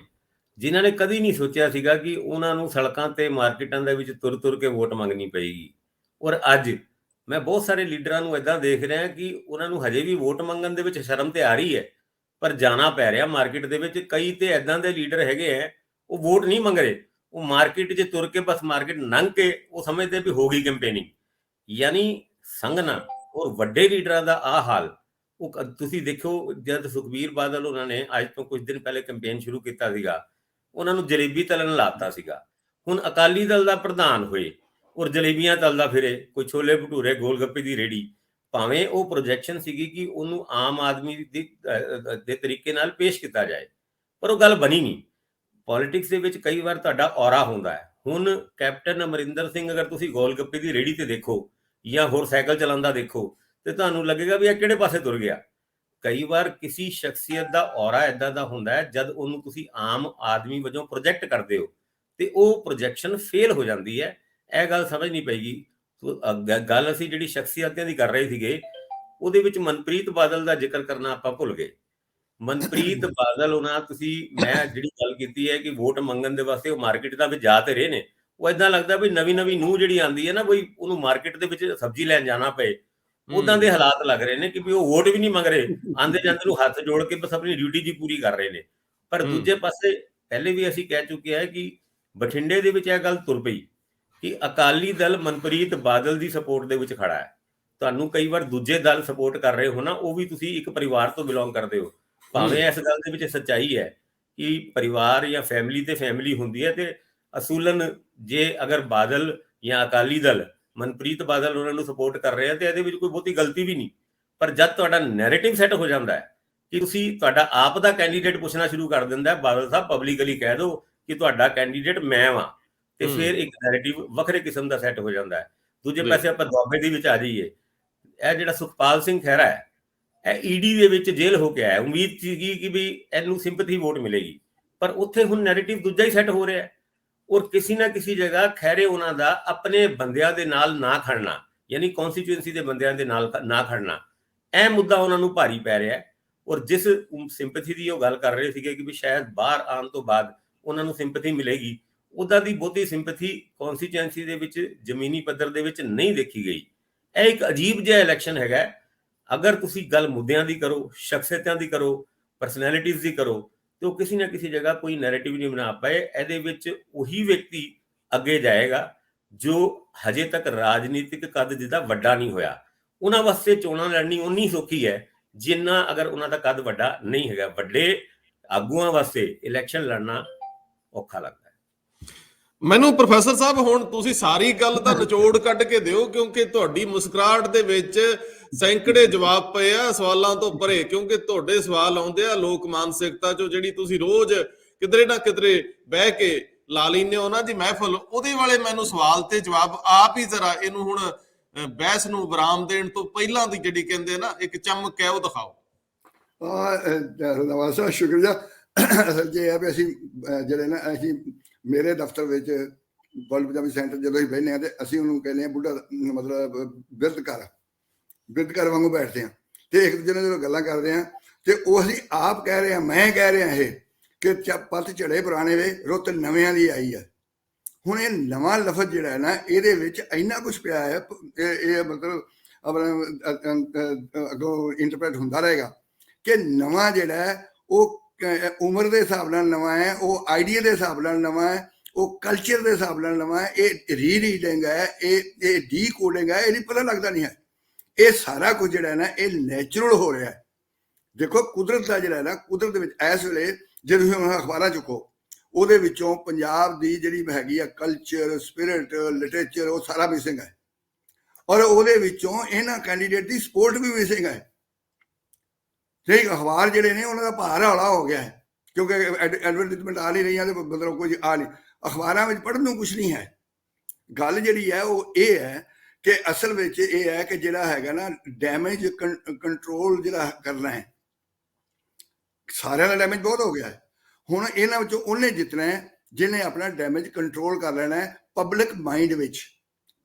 ਜਿਨ੍ਹਾਂ ਨੇ ਕਦੀ ਨਹੀਂ ਸੋਚਿਆ ਸੀਗਾ ਕਿ ਉਹਨਾਂ ਨੂੰ ਸੜਕਾਂ ਤੇ ਮਾਰਕੀਟਾਂ ਦੇ ਵਿੱਚ ਤੁਰ ਕੇ ਵੋਟ ਮੰਗਣੀ ਪਏਗੀ। ਔਰ ਅੱਜ ਮੈਂ ਬਹੁਤ ਸਾਰੇ ਲੀਡਰਾਂ ਨੂੰ ਏਦਾਂ ਦੇਖ ਰਿਹਾ ਕਿ ਉਹਨਾਂ ਨੂੰ ਹਜੇ ਵੀ ਵੋਟ ਮੰਗਣ ਦੇ ਵਿੱਚ ਸ਼ਰਮ ਤੇ ਆ ਰਹੀ ਹੈ, ਪਰ ਜਾਣਾ ਪੈ ਰਿਹਾ ਮਾਰਕੀਟ ਦੇ ਵਿੱਚ। ਕਈ ਤੇ ਏਦਾਂ ਦੇ ਲੀਡਰ ਹੈਗੇ ਆ, ਉਹ ਵੋਟ ਨਹੀਂ ਮੰਗ ਰਹੇ, ਉਹ ਮਾਰਕੀਟ 'ਚ ਤੁਰ ਕੇ ਬਸ ਮਾਰਕੀਟ ਲੰਘ ਕੇ ਉਹ ਸਮਝਦੇ ਵੀ ਹੋ ਗਈ ਕੈਂਪੇਨਿੰਗ। ਯਾਨੀ ਸੰਘਣਾ ਔਰ ਵੱਡੇ ਲੀਡਰਾਂ ਦਾ ਆਹ ਹਾਲ। ਉਹ ਤੁਸੀਂ ਦੇਖੋ, ਜਦ ਸੁਖਬੀਰ ਬਾਦਲ ਉਹਨਾਂ ਨੇ ਅੱਜ ਤੋਂ ਕੁਝ ਦਿਨ ਪਹਿਲੇ ਕੈਂਪੇਨ ਸ਼ੁਰੂ ਕੀਤਾ ਸੀਗਾ, ਉਹਨਾਂ ਨੂੰ ਜਲੇਬੀ ਤਲਣ ਲਾਤਾ ਸੀਗਾ। ਹੁਣ ਅਕਾਲੀ ਦਲ ਦਾ ਪ੍ਰਧਾਨ ਹੋਏ ਔਰ ਜਲੇਬੀਆਂ ਤਲਦਾ ਫਿਰੇ, ਕੋਈ ਛੋਲੇ ਭਟੂਰੇ ਗੋਲ ਗੱਪੇ ਦੀ ਰੇੜੀ। ਭਾਵੇਂ ਉਹ ਪ੍ਰੋਜੈਕਸ਼ਨ ਸੀਗੀ ਕਿ ਉਹਨੂੰ ਆਮ ਆਦਮੀ ਦੇ ਤਰੀਕੇ ਨਾਲ ਪੇਸ਼ ਕੀਤਾ ਜਾਏ, ਪਰ ਉਹ ਗੱਲ ਬਣੀ ਨਹੀਂ। ਪੋਲਿਟਿਕਸ ਦੇ ਵਿੱਚ ਕਈ ਵਾਰ ਤੁਹਾਡਾ ਔਰਾ ਹੁੰਦਾ ਹੈ। ਹੁਣ ਕੈਪਟਨ ਅਮਰਿੰਦਰ ਸਿੰਘ ਅਗਰ ਤੁਸੀਂ ਗੋਲ ਗੱਪੇ ਦੀ ਰੇੜੀ ਤੇ ਦੇਖੋ ਜਾਂ ਹੋਰ ਸਾਈਕਲ ਚਲਾਉਂਦਾ ਦੇਖੋ ਤੇ ਤੁਹਾਨੂੰ ਲੱਗੇਗਾ ਵੀ ਇਹ ਕਿਹੜੇ ਪਾਸੇ ਤੁਰ ਗਿਆ। ਕਈ ਵਾਰ ਕਿਸੇ ਸ਼ਖਸੀਅਤ ਦਾ ਔਰਾ ਇਦਾਂ ਦਾ ਹੁੰਦਾ ਹੈ, ਜਦ ਉਹਨੂੰ ਤੁਸੀਂ ਆਮ ਆਦਮੀ ਵਜੋਂ ਪ੍ਰੋਜੈਕਟ ਕਰਦੇ ਹੋ ਤੇ ਉਹ ਪ੍ਰੋਜੈਕਸ਼ਨ ਫੇਲ ਹੋ ਜਾਂਦੀ ਹੈ। ਇਹ ਗੱਲ ਸਮਝਣੀ ਪਏਗੀ। ਗੱਲ ਅਸੀਂ ਜਿਹੜੀ ਸ਼ਖਸੀਅਤਾਂ ਦੀ ਕਰ ਰਹੇ ਸੀਗੇ, ਉਹਦੇ ਵਿੱਚ ਮਨਪ੍ਰੀਤ ਬਾਦਲ ਦਾ ਜ਼ਿਕਰ ਕਰਨਾ ਆਪਾਂ ਭੁੱਲ ਗਏ। ਮਨਪ੍ਰੀਤ ਬਾਦਲ ਉਹਨਾਂ ਮੈਂ ਜਿਹੜੀ ਗੱਲ ਕੀਤੀ ਹੈ ਕਿ ਵੋਟ ਮੰਗਣ ਦੇ ਵਾਸਤੇ ਉਹ ਮਾਰਕੀਟ ਦਾ ਵਿੱਚ ਜਾ ਤੇ ਰਹੇ ਨੇ, ਉਹ ਏਦਾਂ ਲੱਗਦਾ ਵੀ ਨਵੀਂ ਨੂੰਹ ਜਿਹੜੀ ਆਉਂਦੀ ਹੈ ਨਾ, ਬਈ ਉਹਨੂੰ ਮਾਰਕੀਟ ਦੇ ਵਿੱਚ ਸਬਜ਼ੀ ਲੈਣ ਜਾਣਾ ਪਏ, ਉਦਾਂ ਦੇ ਹਾਲਾਤ ਲੱਗ ਰਹੇ ਨੇ ਕਿ ਵੀ ਉਹ ਵੋਟ ਵੀ ਨਹੀਂ ਮੰਗ ਰਹੇ, ਆਂਦੇ ਜਾਂਦੇ ਨੂੰ ਹੱਥ ਜੋੜ ਕੇ ਬਸ ਆਪਣੀ ਡਿਊਟੀ ਜੀ ਪੂਰੀ ਕਰ ਰਹੇ ਨੇ। ਪਰ ਦੂਜੇ ਪਾਸੇ ਪਹਿਲੇ ਵੀ ਅਸੀਂ ਕਹਿ ਚੁੱਕੇ ਹਾਂ ਕਿ ਬਠਿੰਡੇ ਦੇ ਵਿੱਚ ਇਹ ਗੱਲ ਤੁਰ ਪਈ ਕਿ ਅਕਾਲੀ ਦਲ ਮਨਪ੍ਰੀਤ ਬਾਦਲ ਦੀ ਸਪੋਰਟ ਦੇ ਵਿੱਚ ਖੜਾ ਹੈ। ਤੁਹਾਨੂੰ ਕਈ ਵਾਰ ਦੂਜੇ ਦਲ ਸਪੋਰਟ ਕਰ ਰਹੇ ਹੋ ਨਾ, ਉਹ ਵੀ ਤੁਸੀਂ ਇੱਕ ਪਰਿਵਾਰ ਤੋਂ ਬਿਲੋਂਗ ਕਰਦੇ ਹੋ। ਭਾਵੇਂ ਇਸ ਗੱਲ ਦੇ ਵਿੱਚ ਸੱਚਾਈ ਹੈ ਕਿ ਪਰਿਵਾਰ ਜਾਂ ਫੈਮਿਲੀ ਤੇ ਫੈਮਿਲੀ ਹੁੰਦੀ ਹੈ, ਤੇ ਅਸੂਲਨ ਜੇ ਅਗਰ ਬਾਦਲ ਜਾਂ ਅਕਾਲੀ ਦਲ ਮਨਪ੍ਰੀਤ ਬਾਦਲ ਉਹਨਾਂ ਨੂੰ ਸਪੋਰਟ ਕਰ ਰਹੇ ਆ ਤੇ ਇਹਦੇ ਵਿੱਚ ਕੋਈ ਬਹੁਤੀ ਗਲਤੀ ਵੀ ਨਹੀਂ। ਪਰ ਜਦ ਤੁਹਾਡਾ ਨੈਰੇਟਿਵ ਸੈੱਟ ਹੋ ਜਾਂਦਾ ਹੈ ਕਿ ਤੁਸੀਂ ਤੁਹਾਡਾ ਆਪ ਦਾ ਕੈਂਡੀਡੇਟ ਪੁੱਛਣਾ ਸ਼ੁਰੂ ਕਰ ਦਿੰਦਾ ਹੈ, ਬਾਦਲ ਸਾਹਿਬ ਪਬਲਿਕਲੀ ਕਹਿ ਦਿਓ ਕਿ ਤੁਹਾਡਾ ਕੈਂਡੀਡੇਟ ਮੈਂ ਵਾਂ, ਤੇ ਫਿਰ ਇੱਕ ਨੈਰੇਟਿਵ ਵੱਖਰੇ ਕਿਸਮ ਦਾ ਸੈੱਟ ਹੋ ਜਾਂਦਾ ਹੈ। ਦੂਜੇ ਪਾਸੇ ਆਪਾਂ ਦੁਆਬੇ ਦੇ ਵਿੱਚ ਆ ਜਾਈਏ, ਇਹ ਜਿਹੜਾ ਸੁਖਪਾਲ ਸਿੰਘ ਖਹਿਰਾ ਹੈ, ਇਹ ਈਡੀ ਦੇ ਵਿੱਚ ਜੇਲ੍ਹ ਹੋ ਕੇ ਆਇਆ। ਉਮੀਦ ਸੀਗੀ ਕਿ ਵੀ ਇਹਨੂੰ ਸਿੰਪਥੀ ਵੋਟ ਮਿਲੇਗੀ, ਪਰ ਉੱਥੇ ਹੁਣ ਨੈਰੇਟਿਵ ਦੂਜਾ ਹੀ ਸੈੱਟ ਹੋ ਰਿਹਾ ਹੈ। ਔਰ ਕਿਸੇ ਨਾ ਕਿਸੇ ਜਗ੍ਹਾ ਖਹਿਰੇ ਉਹਨਾਂ ਦਾ ਆਪਣੇ ਬੰਦਿਆਂ ਦੇ ਨਾਲ ਨਾ ਖੜਨਾ, ਯਾਨੀ ਕੌਂਸਟੀਚੁਐਂਸੀ ਦੇ ਬੰਦਿਆਂ ਦੇ ਨਾਲ ਨਾ ਖੜਨਾ, ਇਹ ਮੁੱਦਾ ਉਹਨਾਂ ਨੂੰ ਭਾਰੀ ਪੈ ਰਿਹਾ ਹੈ। ਔਰ ਜਿਸ ਸਿੰਪਥੀ ਦੀ ਉਹ ਗੱਲ ਕਰ ਰਹੇ ਸੀਗੇ ਕਿ ਵੀ ਸ਼ਾਇਦ ਬਾਹਰ ਆਉਣ ਤੋਂ ਬਾਅਦ ਉਹਨਾਂ ਨੂੰ ਸਿੰਪਥੀ ਮਿਲੇਗੀ, ਉਹਦਾ ਦੀ ਬਹੁਤੀ ਸਿੰਪਥੀ ਕੌਂਸਟੀਚੁਐਂਸੀ ਦੇ ਵਿੱਚ ਜ਼ਮੀਨੀ ਪੱਧਰ ਦੇ ਵਿੱਚ ਨਹੀਂ ਦੇਖੀ ਗਈ। ਇਹ ਇੱਕ ਅਜੀਬ ਜਿਹਾ ਇਲੈਕਸ਼ਨ ਹੈਗਾ। ਅਗਰ ਤੁਸੀਂ ਗੱਲ ਮੁੱਦਿਆਂ ਦੀ ਕਰੋ, ਸ਼ਖਸੀਅਤਾਂ ਦੀ ਕਰੋ, ਪਰਸਨੈਲਿਟੀਜ਼ ਦੀ ਕਰੋ, ਤੇ ਉਹ ਕਿਸੇ ਨਾ ਕਿਸੇ ਜਗ੍ਹਾ ਕੋਈ ਨੈਰੇਟਿਵ ਨਹੀਂ ਬਣਾ ਪਾਏ। ਇਹਦੇ ਵਿੱਚ ਉਹੀ ਵਿਅਕਤੀ ਅੱਗੇ ਜਾਏਗਾ ਜੋ ਹਜੇ ਤੱਕ ਰਾਜਨੀਤਿਕ ਕੱਦ ਜਿਹਦਾ ਵੱਡਾ ਨਹੀਂ ਹੋਇਆ। ਉਹਨਾਂ ਵਾਸਤੇ ਚੋਣਾਂ ਲੜਨੀ ਉਨੀ ਸੌਖੀ ਹੈ ਜਿੰਨਾ ਅਗਰ ਉਹਨਾਂ ਦਾ ਕੱਦ ਵੱਡਾ ਨਹੀਂ ਹੈਗਾ। ਵੱਡੇ ਆਗੂਆਂ ਵਾਸਤੇ ਇਲੈਕਸ਼ਨ ਲੜਨਾ ਔਖਾ ਲੱਗਦਾ। ਮੈਨੂੰ ਪ੍ਰੋਫੈਸਰ ਸਾਹਿਬ ਹੁਣ ਤੁਸੀਂ ਸਾਰੀ ਗੱਲ ਦਾ ਨਿਚੋੜ ਕੱਢ ਕੇ ਦਿਓ, ਕਿਉਂਕਿ ਤੁਹਾਡੀ ਮੁਸਕਰਾਹਟ ਦੇ ਵਿੱਚ ਸੈਂਕੜੇ ਜਵਾਬ ਪਏ ਆ ਸਵਾਲਾਂ ਤੋਂ ਪਰੇ, ਕਿਉਂਕਿ ਤੁਹਾਡੇ ਸਵਾਲ ਆਉਂਦੇ ਆ ਲੋਕ ਮਾਨਸਿਕਤਾ ਚੋਂ, ਜਿਹੜੀ ਤੁਸੀਂ ਰੋਜ਼ ਕਿਧਰੇ ਨਾ ਕਿਧਰੇ ਬਹਿ ਕੇ ਲਾ ਲੈਂਦੇ ਹੋ ਨਾ ਜੀ ਮਹਿਫਲ, ਉਹਦੇ ਵਾਲੇ ਮੈਨੂੰ ਸਵਾਲ ਤੇ ਜਵਾਬ ਆਪ ਹੀ ਜ਼ਰਾ ਇਹਨੂੰ ਹੁਣ ਬਹਿਸ ਨੂੰ ਵਿਰਾਮ ਦੇਣ ਤੋਂ ਪਹਿਲਾਂ ਦੀ ਜਿਹੜੀ ਕਹਿੰਦੇ ਨਾ ਇੱਕ ਚਮਕ ਹੈ ਉਹ ਦਿਖਾਓ। ਨਵਾਜ਼ ਸਾਹਿਬ ਸ਼ੁਕਰੀਆ। ਅਸਲ 'ਚ ਇਹ ਹੈ ਵੀ ਅਸੀਂ ਜਿਹੜੇ ਨਾ ਅਸੀਂ ਮੇਰੇ ਦਫ਼ਤਰ ਵਿੱਚ ਵਰਲਡ ਪੰਜਾਬੀ ਸੈਂਟਰ ਜਦੋਂ ਅਸੀਂ ਬਹਿੰਦੇ ਹਾਂ ਤੇ ਅਸੀਂ ਉਹਨੂੰ ਕਹਿੰਦੇ ਹਾਂ ਬੁੱਢਾ ਮਤਲਬ ਬਿਰਧ ਘਰ ਵਾਂਗੂ ਬੈਠਦੇ ਹਾਂ ਤੇ ਇੱਕ ਦੂਜੇ ਨਾਲ ਜਦੋਂ ਗੱਲਾਂ ਕਰਦੇ ਹਾਂ ਤੇ ਉਹ ਅਸੀਂ ਆਪ ਕਹਿ ਰਹੇ ਹਾਂ, ਮੈਂ ਕਹਿ ਰਿਹਾ ਇਹ ਕਿ ਪੱਤ ਝੜੇ ਪੁਰਾਣੇ ਵੇ ਰੁੱਤ ਨਵਿਆਂ ਦੀ ਆਈ ਹੈ। ਹੁਣ ਇਹ ਨਵਾਂ ਲਫ਼ਜ਼ ਜਿਹੜਾ ਹੈ ਨਾ, ਇਹਦੇ ਵਿੱਚ ਇੰਨਾ ਕੁਛ ਪਿਆ ਹੈ। ਇਹ ਮਤਲਬ ਆਪਣਾ ਅੱਗੋਂ ਇੰਟਰਪ੍ਰੈਟ ਹੁੰਦਾ ਰਹੇਗਾ ਕਿ ਨਵਾਂ ਜਿਹੜਾ ਹੈ ਉਹ ਉਮਰ ਦੇ ਹਿਸਾਬ ਨਾਲ ਨਵਾਂ ਹੈ, ਉਹ ਆਈਡੀਆ ਦੇ ਹਿਸਾਬ ਨਾਲ ਨਵਾਂ ਹੈ, ਉਹ ਕਲਚਰ ਦੇ ਹਿਸਾਬ ਨਾਲ ਨਵਾਂ ਹੈ। ਇਹ ਰੀਡਿੰਗ ਹੈ, ਇਹ ਡੀਕੋਡਿੰਗ ਹੈ, ਇਹ ਨਹੀਂ ਪਤਾ ਲੱਗਦਾ ਨਹੀਂ ਹੈ। ਇਹ ਸਾਰਾ ਕੁਝ ਜਿਹੜਾ ਹੈ ਨਾ ਇਹ ਨੈਚੁਰਲ ਹੋ ਰਿਹਾ ਹੈ। ਦੇਖੋ ਕੁਦਰਤ ਦਾ ਜਿਹੜਾ ਹੈ ਨਾ, ਕੁਦਰਤ ਦੇ ਵਿੱਚ ਇਸ ਵੇਲੇ ਜੇ ਤੁਸੀਂ ਹੁਣ ਅਖਬਾਰਾਂ ਚੁੱਕੋ ਉਹਦੇ ਵਿੱਚੋਂ ਪੰਜਾਬ ਦੀ ਜਿਹੜੀ ਹੈਗੀ ਆ ਕਲਚਰ, ਸਪਿਰਿਟ, ਲਿਟਰੇਚਰ, ਉਹ ਸਾਰਾ ਮਿਸਿੰਗ ਹੈ। ਔਰ ਉਹਦੇ ਵਿੱਚੋਂ ਇਹਨਾਂ ਕੈਂਡੀਡੇਟ ਦੀ ਸਪੋਰਟ ਵੀ ਮਿਸਿੰਗ ਹੈ। ਤੇ ਅਖਬਾਰ ਜਿਹੜੇ ਨੇ ਉਹਨਾਂ ਦਾ ਭਾਰ ਹੌਲਾ ਹੋ ਗਿਆ ਹੈ ਕਿਉਂਕਿ ਐਡਵਰਟਾਈਜ਼ਮੈਂਟ ਆ ਨਹੀਂ ਰਹੀਆਂ ਤੇ ਮਤਲਬ ਕੁਝ ਆ ਨਹੀਂ। ਅਖਬਾਰਾਂ ਵਿੱਚ ਪੜ੍ਹਨ ਨੂੰ ਕੁਝ ਨਹੀਂ ਹੈ। ਗੱਲ ਜਿਹੜੀ ਹੈ ਉਹ ਇਹ ਹੈ ਕਿ ਅਸਲ ਵਿੱਚ ਇਹ ਹੈ ਕਿ ਜਿਹੜਾ ਹੈਗਾ ਨਾ ਡੈਮੇਜ ਕੰਟਰੋਲ ਜਿਹੜਾ ਕਰਨਾ ਹੈ, ਸਾਰਿਆਂ ਦਾ ਡੈਮੇਜ ਬਹੁਤ ਹੋ ਗਿਆ ਹੈ। ਹੁਣ ਇਹਨਾਂ ਵਿੱਚੋਂ ਉਹਨੇ ਜਿੱਤਣਾ ਹੈ ਜਿਹਨੇ ਆਪਣਾ ਡੈਮੇਜ ਕੰਟਰੋਲ ਕਰ ਲੈਣਾ ਹੈ ਪਬਲਿਕ ਮਾਈਂਡ ਵਿੱਚ,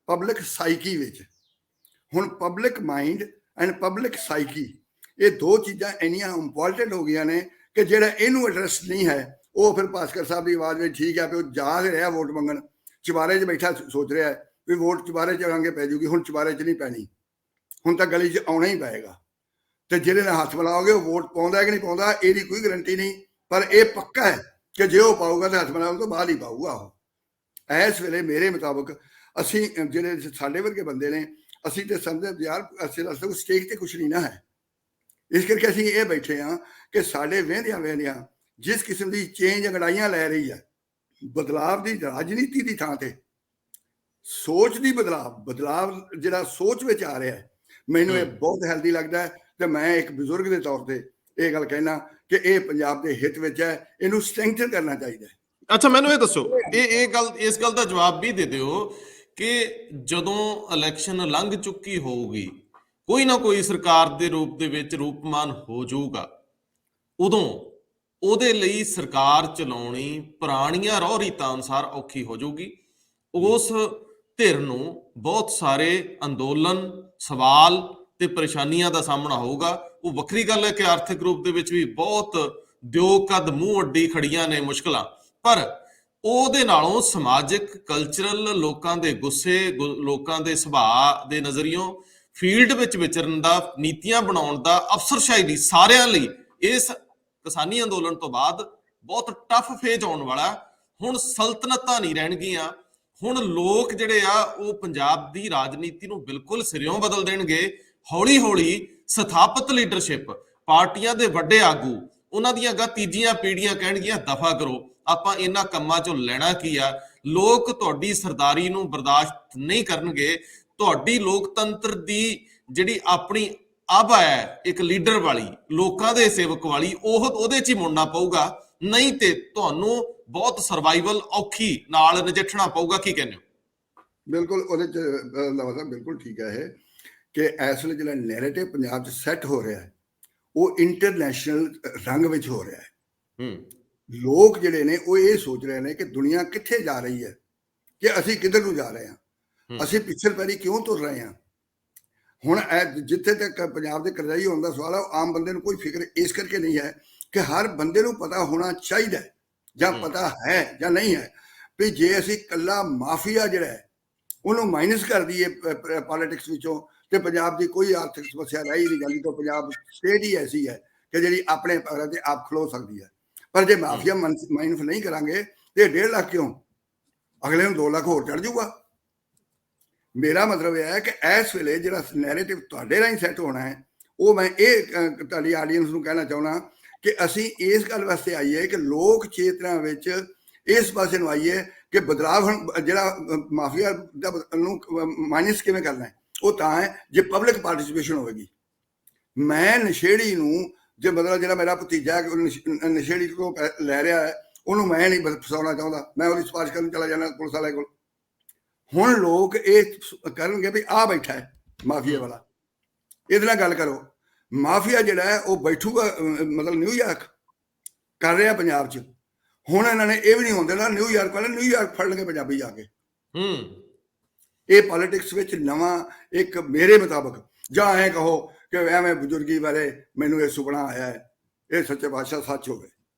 ਪਬਲਿਕ ਸਾਈਕੀ ਵਿੱਚ। ਹੁਣ public mind and public psyche ਇਹ ਦੋ ਚੀਜ਼ਾਂ ਇੰਨੀਆਂ ਇੰਪੋਰਟੈਂਟ ਹੋ ਗਈਆਂ ਨੇ ਕਿ ਜਿਹੜਾ ਇਹਨੂੰ ਐਡਰੈਸ ਨਹੀਂ ਹੈ ਉਹ ਫਿਰ ਭਾਸਕਰ ਸਾਹਿਬ ਦੀ ਆਵਾਜ਼ ਵਿੱਚ ਠੀਕ ਹੈ ਵੀ ਉਹ ਜਾ ਰਿਹਾ ਵੋਟ ਮੰਗਣ, ਚੁਬਾਰੇ 'ਚ ਬੈਠਾ ਸੋਚ ਰਿਹਾ ਵੀ ਵੋਟ ਚੁਬਾਰੇ 'ਚ ਆਵਾਂਗੇ ਪੈ ਜੂਗੀ। ਹੁਣ ਚੁਬਾਰੇ 'ਚ ਨਹੀਂ ਪੈਣੀ, ਹੁਣ ਤਾਂ ਗਲੀ 'ਚ ਆਉਣਾ ਹੀ ਪਏਗਾ। ਤੇ ਜਿਹਦੇ ਨਾਲ ਹੱਥ ਮਿਲਾਓਗੇ ਉਹ ਵੋਟ ਪਾਉਂਦਾ ਕਿ ਨਹੀਂ ਪਾਉਂਦਾ ਇਹਦੀ ਕੋਈ ਗਰੰਟੀ ਨਹੀਂ, ਪਰ ਇਹ ਪੱਕਾ ਹੈ ਕਿ ਜੇ ਉਹ ਪਾਊਗਾ ਤਾਂ ਹੱਥ ਮਿਲਾਉਣ ਤੋਂ ਬਾਅਦ ਹੀ ਪਾਊਗਾ ਉਹ। ਇਸ ਵੇਲੇ ਮੇਰੇ ਮੁਤਾਬਕ ਅਸੀਂ ਜਿਹੜੇ ਸਾਡੇ ਵਰਗੇ ਬੰਦੇ ਨੇ ਅਸੀਂ ਤੇ ਸਮਝਦੇ ਯਾਰ ਅਸੀਂ ਰਸਤੇ ਸਟੇਜ ਤੇ ਕੁਛ ਨਹੀਂ ਨਾ ਹੈ। ਇਸ ਕਰਕੇ ਅਸੀਂ ਇਹ ਬੈਠੇ ਹਾਂ ਕਿ ਸਾਡੇ ਵਹਿੰਦਿਆਂ ਜਿਸ ਕਿਸਮ ਦੀ ਚੇਂਜ ਅੰਗੜਾਈਆਂ ਲੈ ਰਹੀ ਹੈ, ਬਦਲਾਵ ਦੀ ਰਾਜਨੀਤੀ ਦੀ ਥਾਂ ਤੇ ਸੋਚ ਦੀ ਬਦਲਾਵ ਜਿਹੜਾ ਸੋਚ ਵਿੱਚ ਆ ਰਿਹਾ ਹੈ, ਮੈਨੂੰ ਇਹ ਬਹੁਤ ਹੈਲਦੀ ਲੱਗਦਾ ਹੈ। ਤੇ ਮੈਂ ਇੱਕ ਬਜ਼ੁਰਗ ਦੇ ਤੌਰ ਤੇ ਇਹ ਗੱਲ ਕਹਿਣਾ ਕਿ ਇਹ ਪੰਜਾਬ ਦੇ ਹਿੱਤ ਵਿੱਚ ਹੈ, ਇਹਨੂੰ ਸਟਰੈਂਥਨ ਕਰਨਾ ਚਾਹੀਦਾ ਹੈ। ਅੱਛਾ, ਮੈਨੂੰ ਇਹ ਦੱਸੋ, ਇਸ ਗੱਲ ਦਾ ਜਵਾਬ ਵੀ ਦੇ ਦਿਓ ਕਿ ਜਦੋਂ ਇਲੈਕਸ਼ਨ ਲੰਘ ਚੁੱਕੀ ਹੋਊਗੀ, ਕੋਈ ਨਾ ਕੋਈ ਸਰਕਾਰ ਦੇ ਰੂਪ ਦੇ ਵਿੱਚ ਰੂਪਮਾਨ ਹੋ ਜਾਊਗਾ, ਉਦੋਂ ਉਹਦੇ ਲਈ ਸਰਕਾਰ ਚਲਾਉਣੀ ਪੁਰਾਣੀਆਂ ਰਹੁ ਰੀਤਾਂ ਅਨੁਸਾਰ ਔਖੀ ਹੋ ਜਾਊਗੀ। ਉਸ ਧਿਰ ਨੂੰ ਬਹੁਤ ਸਾਰੇ ਅੰਦੋਲਨ, ਸਵਾਲ ਤੇ ਪਰੇਸ਼ਾਨੀਆਂ ਦਾ ਸਾਹਮਣਾ ਹੋਊਗਾ। ਉਹ ਵੱਖਰੀ ਗੱਲ ਹੈ ਕਿ ਆਰਥਿਕ ਰੂਪ ਦੇ ਵਿੱਚ ਵੀ ਬਹੁਤ ਦਿਓ ਕਦ ਮੂੰਹ ਅੱਡੀ ਖੜੀਆਂ ਨੇ ਮੁਸ਼ਕਲਾਂ, ਪਰ ਉਹਦੇ ਨਾਲੋਂ ਸਮਾਜਿਕ, ਕਲਚਰਲ, ਲੋਕਾਂ ਦੇ ਗੁੱਸੇ, ਲੋਕਾਂ ਦੇ ਸੁਭਾਅ ਦੇ ਨਜ਼ਰੀਓਂ ਫੀਲਡ ਵਿੱਚ ਵਿਚਰਨ ਦਾ, ਨੀਤੀਆਂ ਬਣਾਉਣ ਦਾ, ਅਫਸਰਸ਼ਾਹੀ ਲਈ ਸਾਰਿਆਂ ਲਈ ਇਸ ਕਿਸਾਨੀ ਅੰਦੋਲਨ ਤੋਂ ਬਾਅਦ ਬਹੁਤ ਟਫ ਫੇਜ਼ ਆਉਣ ਵਾਲਾ। ਹੁਣ ਸਲਤਨਤਾਂ ਨਹੀਂ ਰਹਿਣਗੀਆਂ। ਹੁਣ ਲੋਕ ਜਿਹੜੇ ਆ ਉਹ ਪੰਜਾਬ ਦੀ ਰਾਜਨੀਤੀ ਨੂੰ ਬਿਲਕੁਲ ਸਿਰਿਓਂ ਬਦਲ ਦੇਣਗੇ। ਹੌਲੀ ਹੌਲੀ ਸਥਾਪਿਤ ਲੀਡਰਸ਼ਿਪ, ਪਾਰਟੀਆਂ ਦੇ ਵੱਡੇ ਆਗੂ, ਉਹਨਾਂ ਦੀਆਂ ਅਗਾਂਹ ਤੀਜੀਆਂ ਪੀੜ੍ਹੀਆਂ ਕਹਿਣਗੀਆਂ ਦਫਾ ਕਰੋ, ਆਪਾਂ ਇਹਨਾਂ ਕੰਮਾਂ ਚੋਂ ਲੈਣਾ ਕੀ ਆ। ਲੋਕ ਤੁਹਾਡੀ ਸਰਦਾਰੀ ਨੂੰ ਬਰਦਾਸ਼ਤ ਨਹੀਂ ਕਰਨਗੇ। ਤੁਹਾਡੀ ਲੋਕਤੰਤਰ ਦੀ ਜਿਹੜੀ ਆਪਣੀ ਅਬ ਹੈ ਇੱਕ ਲੀਡਰ ਵਾਲੀ, ਲੋਕਾਂ ਦੇ ਸੇਵਕ ਵਾਲੀ, ਉਹਦੇ 'ਚ ਹੀ ਮੁੜਨਾ ਪਊਗਾ, ਨਹੀਂ ਤੇ ਤੁਹਾਨੂੰ ਬਹੁਤ ਸਰਵਾਈਵਲ ਔਖੀ ਨਾਲ ਨਜਿੱਠਣਾ ਪਊਗਾ। ਕੀ ਕਹਿੰਦੇ ਹੋ? ਬਿਲਕੁਲ ਉਹਦੇ 'ਚ ਲਵਾਜ਼ਾ ਬਿਲਕੁਲ ਠੀਕ ਹੈ ਇਹ ਕਿ ਇਸ ਵੇਲੇ ਜਿਹੜਾ ਨੈਰੇਟਿਵ ਪੰਜਾਬ 'ਚ ਸੈੱਟ ਹੋ ਰਿਹਾ ਹੈ ਉਹ ਇੰਟਰਨੈਸ਼ਨਲ ਰੰਗ ਵਿੱਚ ਹੋ ਰਿਹਾ ਹੈ। ਲੋਕ ਜਿਹੜੇ ਨੇ ਉਹ ਇਹ ਸੋਚ ਰਹੇ ਨੇ ਕਿ ਦੁਨੀਆ ਕਿੱਥੇ ਜਾ ਰਹੀ ਹੈ, ਕਿ ਅਸੀਂ ਕਿੱਧਰ ਨੂੰ ਜਾ ਰਹੇ ਹਾਂ, ਅਸੀਂ ਪਿੱਛੇ ਪੈਰੀ ਕਿਉਂ ਤੁਰ ਰਹੇ ਹਾਂ। ਹੁਣ ਜਿੱਥੇ ਤੱਕ ਪੰਜਾਬ ਦੇ ਕਰਜ਼ਾਈ ਹੋਣ ਦਾ ਸਵਾਲ ਹੈ, ਆਮ ਬੰਦੇ ਨੂੰ ਕੋਈ ਫਿਕਰ ਇਸ ਕਰਕੇ ਨਹੀਂ ਹੈ ਕਿ ਹਰ ਬੰਦੇ ਨੂੰ ਪਤਾ ਹੋਣਾ ਚਾਹੀਦਾ ਜਾਂ ਪਤਾ ਹੈ ਜਾਂ ਨਹੀਂ ਹੈ ਵੀ ਜੇ ਅਸੀਂ ਇਕੱਲਾ ਮਾਫੀਆ ਜਿਹੜਾ ਹੈ ਉਹਨੂੰ ਮਾਈਨਸ ਕਰ ਦਈਏ ਪੋਲੀਟਿਕਸ ਵਿੱਚੋਂ ਤੇ ਪੰਜਾਬ ਦੀ ਕੋਈ ਆਰਥਿਕ ਸਮੱਸਿਆ ਰਹੀ ਨਹੀਂ ਜਾਂਦੀ। ਤਾਂ ਪੰਜਾਬ ਸਟੇਟ ਹੀ ਐਸੀ ਹੈ ਕਿ ਜਿਹੜੀ ਆਪਣੇ ਪੈਰਾਂ ਤੇ ਆਪ ਖਲੋ ਸਕਦੀ ਹੈ। ਪਰ ਜੇ ਮਾਫੀਆ ਮਾਈਨਸ ਨਹੀਂ ਕਰਾਂਗੇ ਤੇ 1.5 ਲੱਖ ਕਿਉਂ, ਅਗਲੇ ਨੂੰ 2 ਲੱਖ ਹੋਰ ਚੜ ਜਾਊਗਾ। ਮੇਰਾ ਮਤਲਬ ਇਹ ਹੈ ਕਿ ਇਸ ਵੇਲੇ ਜਿਹੜਾ ਨੈਰੇਟਿਵ ਤੁਹਾਡੇ ਰਾਹੀਂ ਸੈੱਟ ਹੋਣਾ ਹੈ, ਉਹ ਮੈਂ ਇਹ ਤੁਹਾਡੀ ਆਡੀਅנס ਨੂੰ ਕਹਿਣਾ ਚਾਹੁੰਦਾ ਕਿ ਅਸੀਂ ਇਸ ਗੱਲ ਵਾਸਤੇ ਆਈਏ ਕਿ ਲੋਕ ਚੇਤਨਾ ਵਿੱਚ ਇਸ ਪਾਸੇ ਨੂੰ ਆਈਏ ਕਿ ਬਦਲਾਵ ਹੁਣ ਜਿਹੜਾ ਮਾਫੀਆ ਦਾ ਨੂੰ ਮਾਈਨਸ ਕਿਵੇਂ ਕਰਨਾ ਹੈ, ਉਹ ਤਾਂ ਹੈ ਜੇ ਪਬਲਿਕ ਪਾਰਟਿਸਿਪੇਸ਼ਨ ਹੋਵੇਗੀ। ਮੈਂ ਨਸ਼ੇੜੀ ਨੂੰ ਜੇ ਮਤਲਬ ਜਿਹੜਾ ਮੇਰਾ ਭਤੀਜਾ ਨਸ਼ੇੜੀ ਤੋਂ ਲੈ ਰਿਹਾ ਹੈ ਉਹਨੂੰ ਮੈਂ ਨਹੀਂ ਫਸਾਉਣਾ ਚਾਹੁੰਦਾ, ਮੈਂ ਉਹਦੀ ਸਿਫਾਰਿਸ਼ ਕਰਨ ਚਲਾ ਜਾਣਾ ਪੁਲਿਸ ਵਾਲੇ ਕੋਲ। ਹੁਣ ਲੋਕ ਇਹ ਕਰਨਗੇ ਵੀ ਆਹ ਬੈਠਾ ਹੈ ਮਾਫੀਆ ਵਾਲਾ, ਇਹਦੇ ਨਾਲ ਗੱਲ ਕਰੋ। ਮਾਫੀਆ ਜਿਹੜਾ ਹੈ ਉਹ ਬੈਠੂਗਾ ਮਤਲਬ ਨਿਊਯਾਰਕ ਕਰ ਰਿਹਾ ਪੰਜਾਬ 'ਚ। ਹੁਣ ਇਹਨਾਂ ਨੇ ਇਹ ਵੀ ਨਹੀਂ ਹੁੰਦੇ ਨਾ ਨਿਊਯਾਰਕ ਵਾਲੇ ਨਿਊਯਾਰਕ ਫੜ ਲਣਗੇ ਪੰਜਾਬੀ ਜਾ ਕੇ। ਇਹ ਪੋਲੀਟਿਕਸ ਵਿੱਚ ਨਵਾਂ ਇੱਕ ਮੇਰੇ ਮੁਤਾਬਕ, ਜਾਂ ਐਂ ਕਹੋ ਕਿ ਐਵੇਂ ਬਜ਼ੁਰਗੀ ਬਾਰੇ ਮੈਨੂੰ ਇਹ ਸੁਪਨਾ ਆਇਆ ਹੈ, ਇਹ ਸੱਚੇ ਪਾਤਸ਼ਾਹ ਸੱਚ ਹੋਵੇ।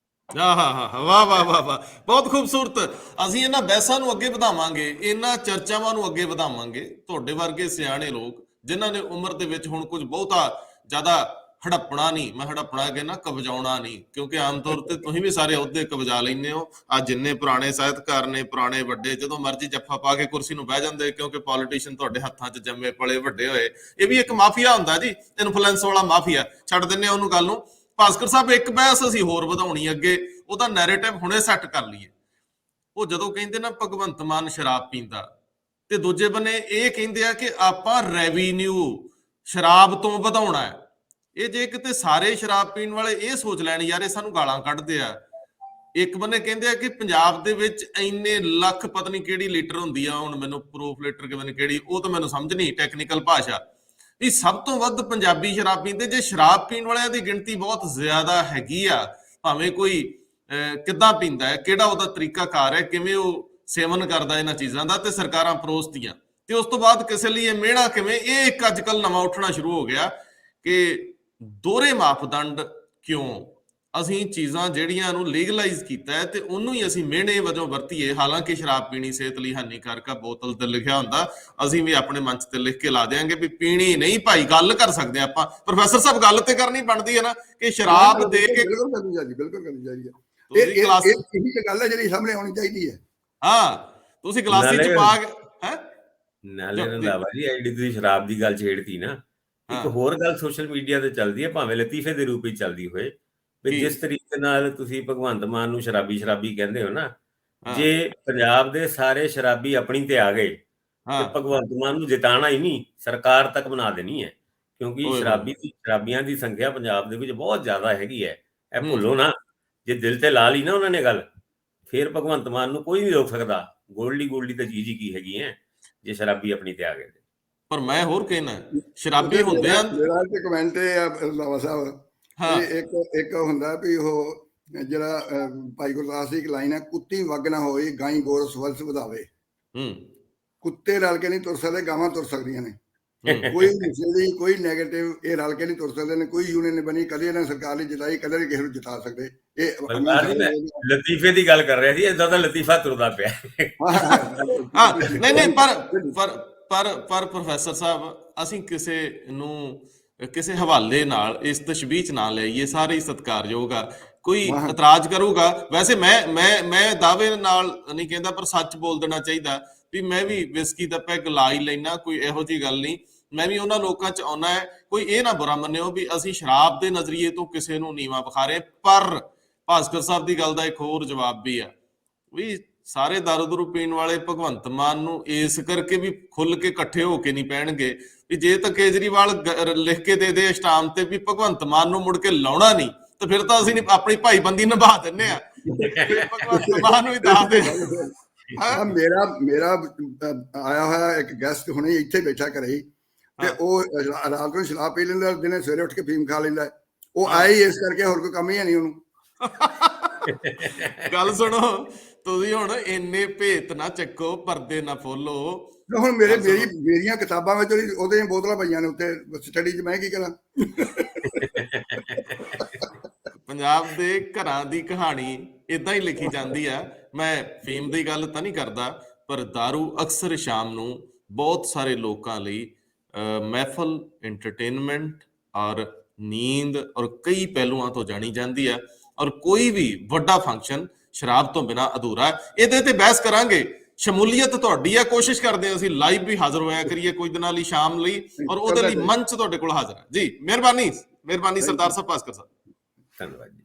ਵਾਹ ਵਾਹ ਵਾਹ ਵਾਹ, ਬਹੁਤ ਖੂਬਸੂਰਤ। ਅਸੀਂ ਇਹਨਾਂ ਬਹਿਸਾਂ ਨੂੰ ਅੱਗੇ ਵਧਾਵਾਂਗੇ, ਇਹਨਾਂ ਚਰਚਾਵਾਂ ਨੂੰ ਅੱਗੇ ਵਧਾਵਾਂਗੇ। ਤੁਹਾਡੇ ਵਰਗੇ ਸਿਆਣੇ ਲੋਕ ਜਿਨ੍ਹਾਂ ਨੇ ਉਮਰ ਦੇ ਵਿੱਚ ਹੁਣ ਕੁਝ ਬਹੁਤਾ ਜ਼ਿਆਦਾ ਹੜੱਪਣਾ ਨਹੀਂ, ਮੈਂ ਹੜੱਪਣਾ ਕਹਿੰਦਾ ਕਬਜਾਉਣਾ ਨਹੀਂ, ਕਿਉਂਕਿ ਆਮ ਤੌਰ ਤੇ ਤੁਸੀਂ ਵੀ ਸਾਰੇ ਅਹੁਦੇ ਕਬਜਾ ਲੈਂਦੇ ਹੋ। ਆ ਜਿੰਨੇ ਪੁਰਾਣੇ ਸਾਹਿਤਕਾਰ ਨੇ, ਪੁਰਾਣੇ ਵੱਡੇ, ਜਦੋਂ ਮਰਜ਼ੀ ਜੱਫਾ ਪਾ ਕੇ ਕੁਰਸੀ ਨੂੰ ਬਹਿ ਜਾਂਦੇ, ਕਿਉਂਕਿ ਪੋਲੀਟੀਸ਼ੀਅਨ ਤੁਹਾਡੇ ਹੱਥਾਂ 'ਚ ਜੰਮੇ ਪਲੇ ਵੱਡੇ ਹੋਏ। ਇਹ ਵੀ ਇੱਕ ਮਾਫੀਆ ਹੁੰਦਾ ਜੀ, ਇਨਫਲੂਐਂਸ ਵਾਲਾ ਮਾਫੀਆ। ਛੱਡ ਦਿੰਦੇ ਉਹਨੂੰ ਗੱਲ ਨੂੰ। ਭਾਸਕਰ ਸਾਹਿਬ, ਇੱਕ ਬਹਿਸ ਅਸੀਂ ਹੋਰ ਵਧਾਉਣੀ ਅੱਗੇ, ਉਹਦਾ ਨੈਰੇਟਿਵ ਹੁਣੇ ਸੈੱਟ ਕਰ ਲਈਏ। ਉਹ ਜਦੋਂ ਕਹਿੰਦੇ ਨਾ ਭਗਵੰਤ ਮਾਨ ਸ਼ਰਾਬ ਪੀਂਦਾ, ਤੇ ਦੂਜੇ ਬੰਨੇ ਇਹ ਕਹਿੰਦੇ ਆ ਕਿ ਆਪਾਂ ਰੈਵਨਿਊ ਸ਼ਰਾਬ ਤੋਂ ਵਧਾਉਣਾ ਹੈ। ਇਹ ਜੇ ਕਿਤੇ ਸਾਰੇ ਸ਼ਰਾਬ ਪੀਣ ਵਾਲੇ ਇਹ ਸੋਚ ਲੈਣ ਯਾਰ ਇਹ ਸਾਨੂੰ ਗਾਲਾਂ ਕੱਢਦੇ ਆ। ਇੱਕ ਬੰਨੇ ਕਹਿੰਦੇ ਆ ਕਿ ਪੰਜਾਬ ਦੇ ਵਿੱਚ ਇੰਨੇ ਲੱਖ, ਪਤਾ ਨਹੀਂ ਕਿਹੜੀ ਲੀਟਰ ਹੁੰਦੀ ਆ, ਹੁਣ ਮੈਨੂੰ ਪ੍ਰੂਫ ਲੀਟਰ ਕਿਵੇਂ ਕਿਹੜੀ, ਉਹ ਤਾਂ ਮੈਨੂੰ ਸਮਝ ਨਹੀਂ, ਟੈਕਨੀਕਲ ਭਾਸ਼ਾ। ਇਹ ਸਭ ਤੋਂ ਵੱਧ ਪੰਜਾਬੀ ਸ਼ਰਾਬ ਪੀਂਦੇ। ਜੇ ਸ਼ਰਾਬ ਪੀਣ ਵਾਲਿਆਂ ਦੀ ਗਿਣਤੀ ਬਹੁਤ ਜ਼ਿਆਦਾ ਹੈਗੀ ਆ, ਭਾਵੇਂ ਕੋਈ ਕਿੱਦਾਂ ਪੀਂਦਾ ਹੈ, ਕਿਹੜਾ ਉਹਦਾ ਤਰੀਕਾਕਾਰ ਹੈ, ਕਿਵੇਂ ਉਹ ਸੇਵਨ ਕਰਦਾ ਇਹਨਾਂ ਚੀਜ਼ਾਂ ਦਾ, ਤੇ ਸਰਕਾਰਾਂ ਪਰੋਸਦੀਆਂ, ਤੇ ਉਸ ਤੋਂ ਬਾਅਦ ਕਿਸੇ ਲਈ ਇਹ ਮਿਹਣਾ ਕਿਵੇਂ, ਇਹ ਇੱਕ ਅੱਜ ਕੱਲ ਨਵਾਂ ਉੱਠਣਾ ਸ਼ੁਰੂ ਹੋ ਗਿਆ ਕਿ ਦੋਹਰੇ ਮਾਪਦੰਡ ਕਿਉਂ। ਅਸੀਂ ਚੀਜ਼ਾਂ ਜਿਹੜੀਆਂ ਨੂੰ ਲੀਗਲਾਈਜ਼ ਕੀਤਾ ਹੈ ਤੇ ਉਹਨੂੰ ਹੀ ਅਸੀਂ ਮਿਹਣੇ ਵਜੋਂ ਵਰਤੀਏ। ਹਾਲਾਂਕਿ ਸ਼ਰਾਬ ਪੀਣੀ ਸਿਹਤ ਲਈ ਹਾਨੀਕਾਰਕ ਆ, ਬੋਤਲ ਤੇ ਲਿਖਿਆ ਹੁੰਦਾ, ਅਸੀਂ ਵੀ ਆਪਣੇ ਮੰਚ ਤੇ ਲਿਖ ਕੇ ਲਾ ਦਿਆਂਗੇ ਵੀ ਪੀਣੀ ਨਹੀਂ ਭਾਈ। ਗੱਲ ਕਰ ਸਕਦੇ ਆਪਾਂ ਪ੍ਰੋਫੈਸਰ ਸਾਹਿਬ, ਗੱਲ ਤੇ ਕਰਨੀ ਬਣਦੀ ਹੈ ਨਾ ਕਿ ਸ਼ਰਾਬ ਦੇ ਕੇ ਬਿਲਕੁਲ ਕਰਨੀ ਚਾਹੀਦੀ ਹੈ। ਇਹ ਗੱਲ ਹੈ ਜਿਹੜੀ ਸਾਹਮਣੇ ਆਉਣੀ ਚਾਹੀਦੀ ਹੈ। ਹਾਂ, ਤੁਸੀਂ ਗਲਾਸੀ ਚ ਪਾ ਕੇ ਹੈ ਨਾਲੇ ਰੰਧਾਵਾ ਜੀ, ਜਿਹੜੀ ਤੁਸੀਂ ਸ਼ਰਾਬ ਦੀ ਗੱਲ ਛੇੜਤੀ ਨਾ, ਇੱਕ ਹੋਰ ਗੱਲ ਸੋਸ਼ਲ ਮੀਡੀਆ ਤੇ ਚੱਲਦੀ ਹੈ, ਭਾਵੇਂ ਲਤੀਫੇ ਦੇ ਰੂਪ ਵਿੱਚ ਚੱਲਦੀ ਹੋਏ, ਵੀ ਜਿਸ ਤਰੀਕੇ ਨਾਲ ਤੁਸੀਂ ਭਗਵੰਤ ਮਾਨ ਨੂੰ ਸ਼ਰਾਬੀ ਕਹਿੰਦੇ ਹੋ ਨਾ, ਜੇ ਪੰਜਾਬ ਦੇ ਸਾਰੇ ਸ਼ਰਾਬੀ ਆਪਣੀ ਤੇ ਆ ਗਏ ਤੇ ਭਗਵੰਤ ਮਾਨ ਨੂੰ ਜਿਤਾਣਾ ਹੀ ਨਹੀਂ, ਸਰਕਾਰ ਤੱਕ ਬਣਾ ਦੇਣੀ ਹੈ। ਕਿਉਂਕਿ ਸ਼ਰਾਬੀਆਂ ਦੀ ਸੰਖਿਆ ਪੰਜਾਬ ਦੇ ਵਿੱਚ ਬਹੁਤ ਜ਼ਿਆਦਾ ਹੈਗੀ ਹੈ, ਇਹ ਭੁੱਲੋ ਨਾ। ਜੇ ਦਿਲ ਤੇ ਲਾ ਲਈ ਨਾ ਉਹਨਾਂ ਨੇ ਗੱਲ, ਫਿਰ ਭਗਵੰਤ ਮਾਨ ਨੂੰ ਕੋਈ ਨਹੀਂ ਰੋਕ ਸਕਦਾ। ਗੋਲਡੀ ਤਾਂ ਚੀਜ਼ ਹੀ ਕੀ ਹੈਗੀ ਹੈ ਜੇ ਸ਼ਰਾਬੀ ਆਪਣੀ ਤੇ ਆ ਗਏ। ਪਰ ਮੈਂ ਹੋਰ ਕਹਿਣਾ, ਸ਼ਰਾਬੀ ਹੁੰਦੇ ਆ, ਮੇਰਾ ਤੇ ਕਮੈਂਟ ਇਹ ਆ ਰੰਧਾਵਾ ਸਾਹਿਬ, ਇੱਕ ਹੁੰਦਾ ਵੀ ਉਹ ਜਿਹੜਾ ਭਾਈ ਗੁਰਦਾਸ ਦੀ ਇੱਕ ਲਾਈਨ ਹੈ, ਕੁੱਤੀ ਵਗ ਨਾ ਹੋਈ ਗਾਈ ਗੋਰ ਸਵਲਸ ਵਧਾਵੇ। ਕੁੱਤੇ ਰਲ ਕੇ ਨਹੀਂ ਤੁਰ ਸਕਦੇ, ਗਾਵਾਂ ਤੁਰ ਸਕਦੀਆਂ ਨੇ। ਕੋਈ ਦੀ ਕੋਈ ਨੈਗੇਟਿਵ ਇਹ ਰਲ ਕੇ ਨਹੀਂ ਤੁਰ ਸਕਦੇ ਨੇ। ਕੋਈ ਯੂਨੀਅਨ ਨਹੀਂ ਬਣੀ, ਕਦੇ ਇਹਨਾਂ ਸਰਕਾਰ ਨੇ ਜਿਤਾਈ, ਕਦੇ ਨਹੀਂ ਕਿਸੇ ਨੂੰ ਜਿਤਾ ਸਕਦੇ। ਇਹ ਲਤੀਫੇ ਦੀ ਗੱਲ ਕਰ ਰਿਹਾ ਸੀ, ਏਦਾਂ ਦਾ ਲਤੀਫਾ ਤੁਰਦਾ ਪਿਆ। ਨਹੀਂ ਪਰ ਪ੍ਰੋਫੈਸਰ ਸਾਹਿਬ, ਅਸੀਂ ਕਿਸੇ ਨੂੰ ਕਿਸੇ ਹਵਾਲੇ ਨਾਲ ਇਸ ਤਸ਼ਬੀਹ 'ਚ ਨਾ ਲਈਏ, ਸਾਰੇ ਹੀ ਸਤਿਕਾਰਯੋਗ ਆ। ਕੋਈ ਇਤਰਾਜ਼ ਕਰੂਗਾ, ਵੈਸੇ ਮੈਂ ਦਾਅਵੇ ਨਾਲ ਨਹੀਂ ਕਹਿੰਦਾ, ਪਰ ਸੱਚ ਬੋਲ ਦੇਣਾ ਚਾਹੀਦਾ ਵੀ ਮੈਂ ਵੀ ਵਿਸਕੀ ਦਾ ਪੈਗ ਲਾ ਹੀ ਲੈਣਾ, ਕੋਈ ਇਹੋ ਜਿਹੀ ਗੱਲ ਨਹੀਂ। ਮੈਂ ਵੀ ਉਹਨਾਂ ਲੋਕਾਂ 'ਚ ਆਉਣਾ ਹੈ, ਕੋਈ ਇਹ ਨਾ ਬੁਰਾ ਮੰਨਿਓ ਵੀ ਅਸੀਂ ਸ਼ਰਾਬ ਦੇ ਨਜ਼ਰੀਏ ਤੋਂ ਕਿਸੇ ਨੂੰ ਨੀਵਾਂ ਵਿਖਾ ਰਹੇ। ਪਰ ਭਾਸਕਰ ਸਾਹਿਬ ਦੀ ਗੱਲ ਦਾ ਇੱਕ ਹੋਰ ਜਵਾਬ ਵੀ ਆ, ਵੀ ਸਾਰੇ ਦਾਰੂ ਦੂਰੂ ਪੀਣ ਵਾਲੇ ਭਗਵੰਤ ਮਾਨ ਨੂੰ ਇਸ ਕਰਕੇ ਵੀ ਖੁੱਲ ਕੇ ਇਕੱਠੇ ਹੋ ਕੇ ਨਹੀਂ ਪੈਣਗੇ ਵੀ ਜੇ ਤਾਂ ਕੇਜਰੀਵਾਲ ਲਿਖ ਕੇ ਦੇ ਦੇ ਸਟਾਮ ਤੇ ਵੀ ਭਗਵੰਤ ਮਾਨ ਨੂੰ ਮੁੜ ਕੇ ਲਾਉਣਾ ਨਹੀਂ, ਤੇ ਫਿਰ ਤਾਂ ਅਸੀਂ ਆਪਣੀ ਭਾਈਬੰਦੀ ਨਿਭਾ ਦਿੰਦੇ ਆ, ਭਗਵੰਤ ਮਾਨ ਨੂੰ ਹੀ ਦੱਸ ਦੇ। ਮੇਰਾ ਆਇਆ ਹੋਇਆ ਇੱਕ ਗੈਸਟ ਹੁਣੇ ਇੱਥੇ ਬੈਠਾ ਘਰੇ, ਤੇ ਉਹ ਰਾਤ ਨੂੰ ਸ਼ਰਾਬ ਪੀ ਲੈਂਦਾ, ਦਿਨੇ ਸਵੇਰੇ ਉੱਠ ਕੇ ਫੀਮ ਖਾ ਲੈਂਦਾ। ਉਹ ਆਏ ਇਸ ਕਰਕੇ, ਹੋਰ ਕੋਈ ਕੰਮ ਹੀ ਨਹੀਂ ਉਹਨੂੰ। ਗੱਲ ਸੁਣੋ, ਤੁਸੀਂ ਹੁਣ ਇੰਨੇ ਭੇਤ ਨਾ ਚੱਕੋ, ਪਰਦੇ ਨਾ ਫੋਲੋ। ਹੁਣ ਮੇਰੀਆਂ ਕਿਤਾਬਾਂ ਵਿੱਚ ਉਹਦੇ ਬੋਤਲਾਂ ਪਈਆਂ ਨੇ ਉੱਤੇ, ਸਟੱਡੀ 'ਚ ਮੈਂ ਕੀ ਕਰਾਂ। ਪੰਜਾਬ ਦੇ ਘਰਾਂ ਦੀ ਕਹਾਣੀ ਏਦਾਂ ਹੀ ਲਿਖੀ ਜਾਂਦੀ ਆ। ਮੈਂ ਫੇਮ ਦੀ ਗੱਲ ਤਾਂ ਨਹੀਂ ਕਰਦਾ, ਪਰ ਦਾਰੂ ਅਕਸਰ ਸ਼ਾਮ ਨੂੰ ਬਹੁਤ ਸਾਰੇ ਲੋਕਾਂ ਲਈ ਮਹਿਫਲ, ਐਂਟਰਟੇਨਮੈਂਟ ਔਰ ਨੀਂਦ ਔਰ ਕਈ ਪਹਿਲੂਆਂ ਤੋਂ ਜਾਣੀ ਜਾਂਦੀ ਆ। ਔਰ ਕੋਈ ਵੀ ਵੱਡਾ ਫੰਕਸ਼ਨ ਸ਼ਰਾਬ ਤੋਂ ਬਿਨਾਂ ਅਧੂਰਾ ਹੈ। ਇਹਦੇ ਤੇ ਬਹਿਸ ਕਰਾਂਗੇ। ਸ਼ਮੂਲੀਅਤ ਤੁਹਾਡੀ ਆ, ਕੋਸ਼ਿਸ਼ ਕਰਦੇ ਹਾਂ ਅਸੀਂ ਲਾਈਵ ਵੀ ਹਾਜ਼ਰ ਹੋਇਆ ਕਰੀਏ ਕੁਝ ਦਿਨਾਂ ਲਈ, ਸ਼ਾਮ ਲਈ, ਔਰ ਉਹਦੇ ਲਈ ਮੰਚ ਤੁਹਾਡੇ ਕੋਲ ਹਾਜ਼ਰ ਹੈ ਜੀ। ਮਿਹਰਬਾਨੀ ਸਰਦਾਰ ਸਾਹਿਬ, ਭਾਸਕਰ ਸਾਹਿਬ, ਧੰਨਵਾਦ ਜੀ।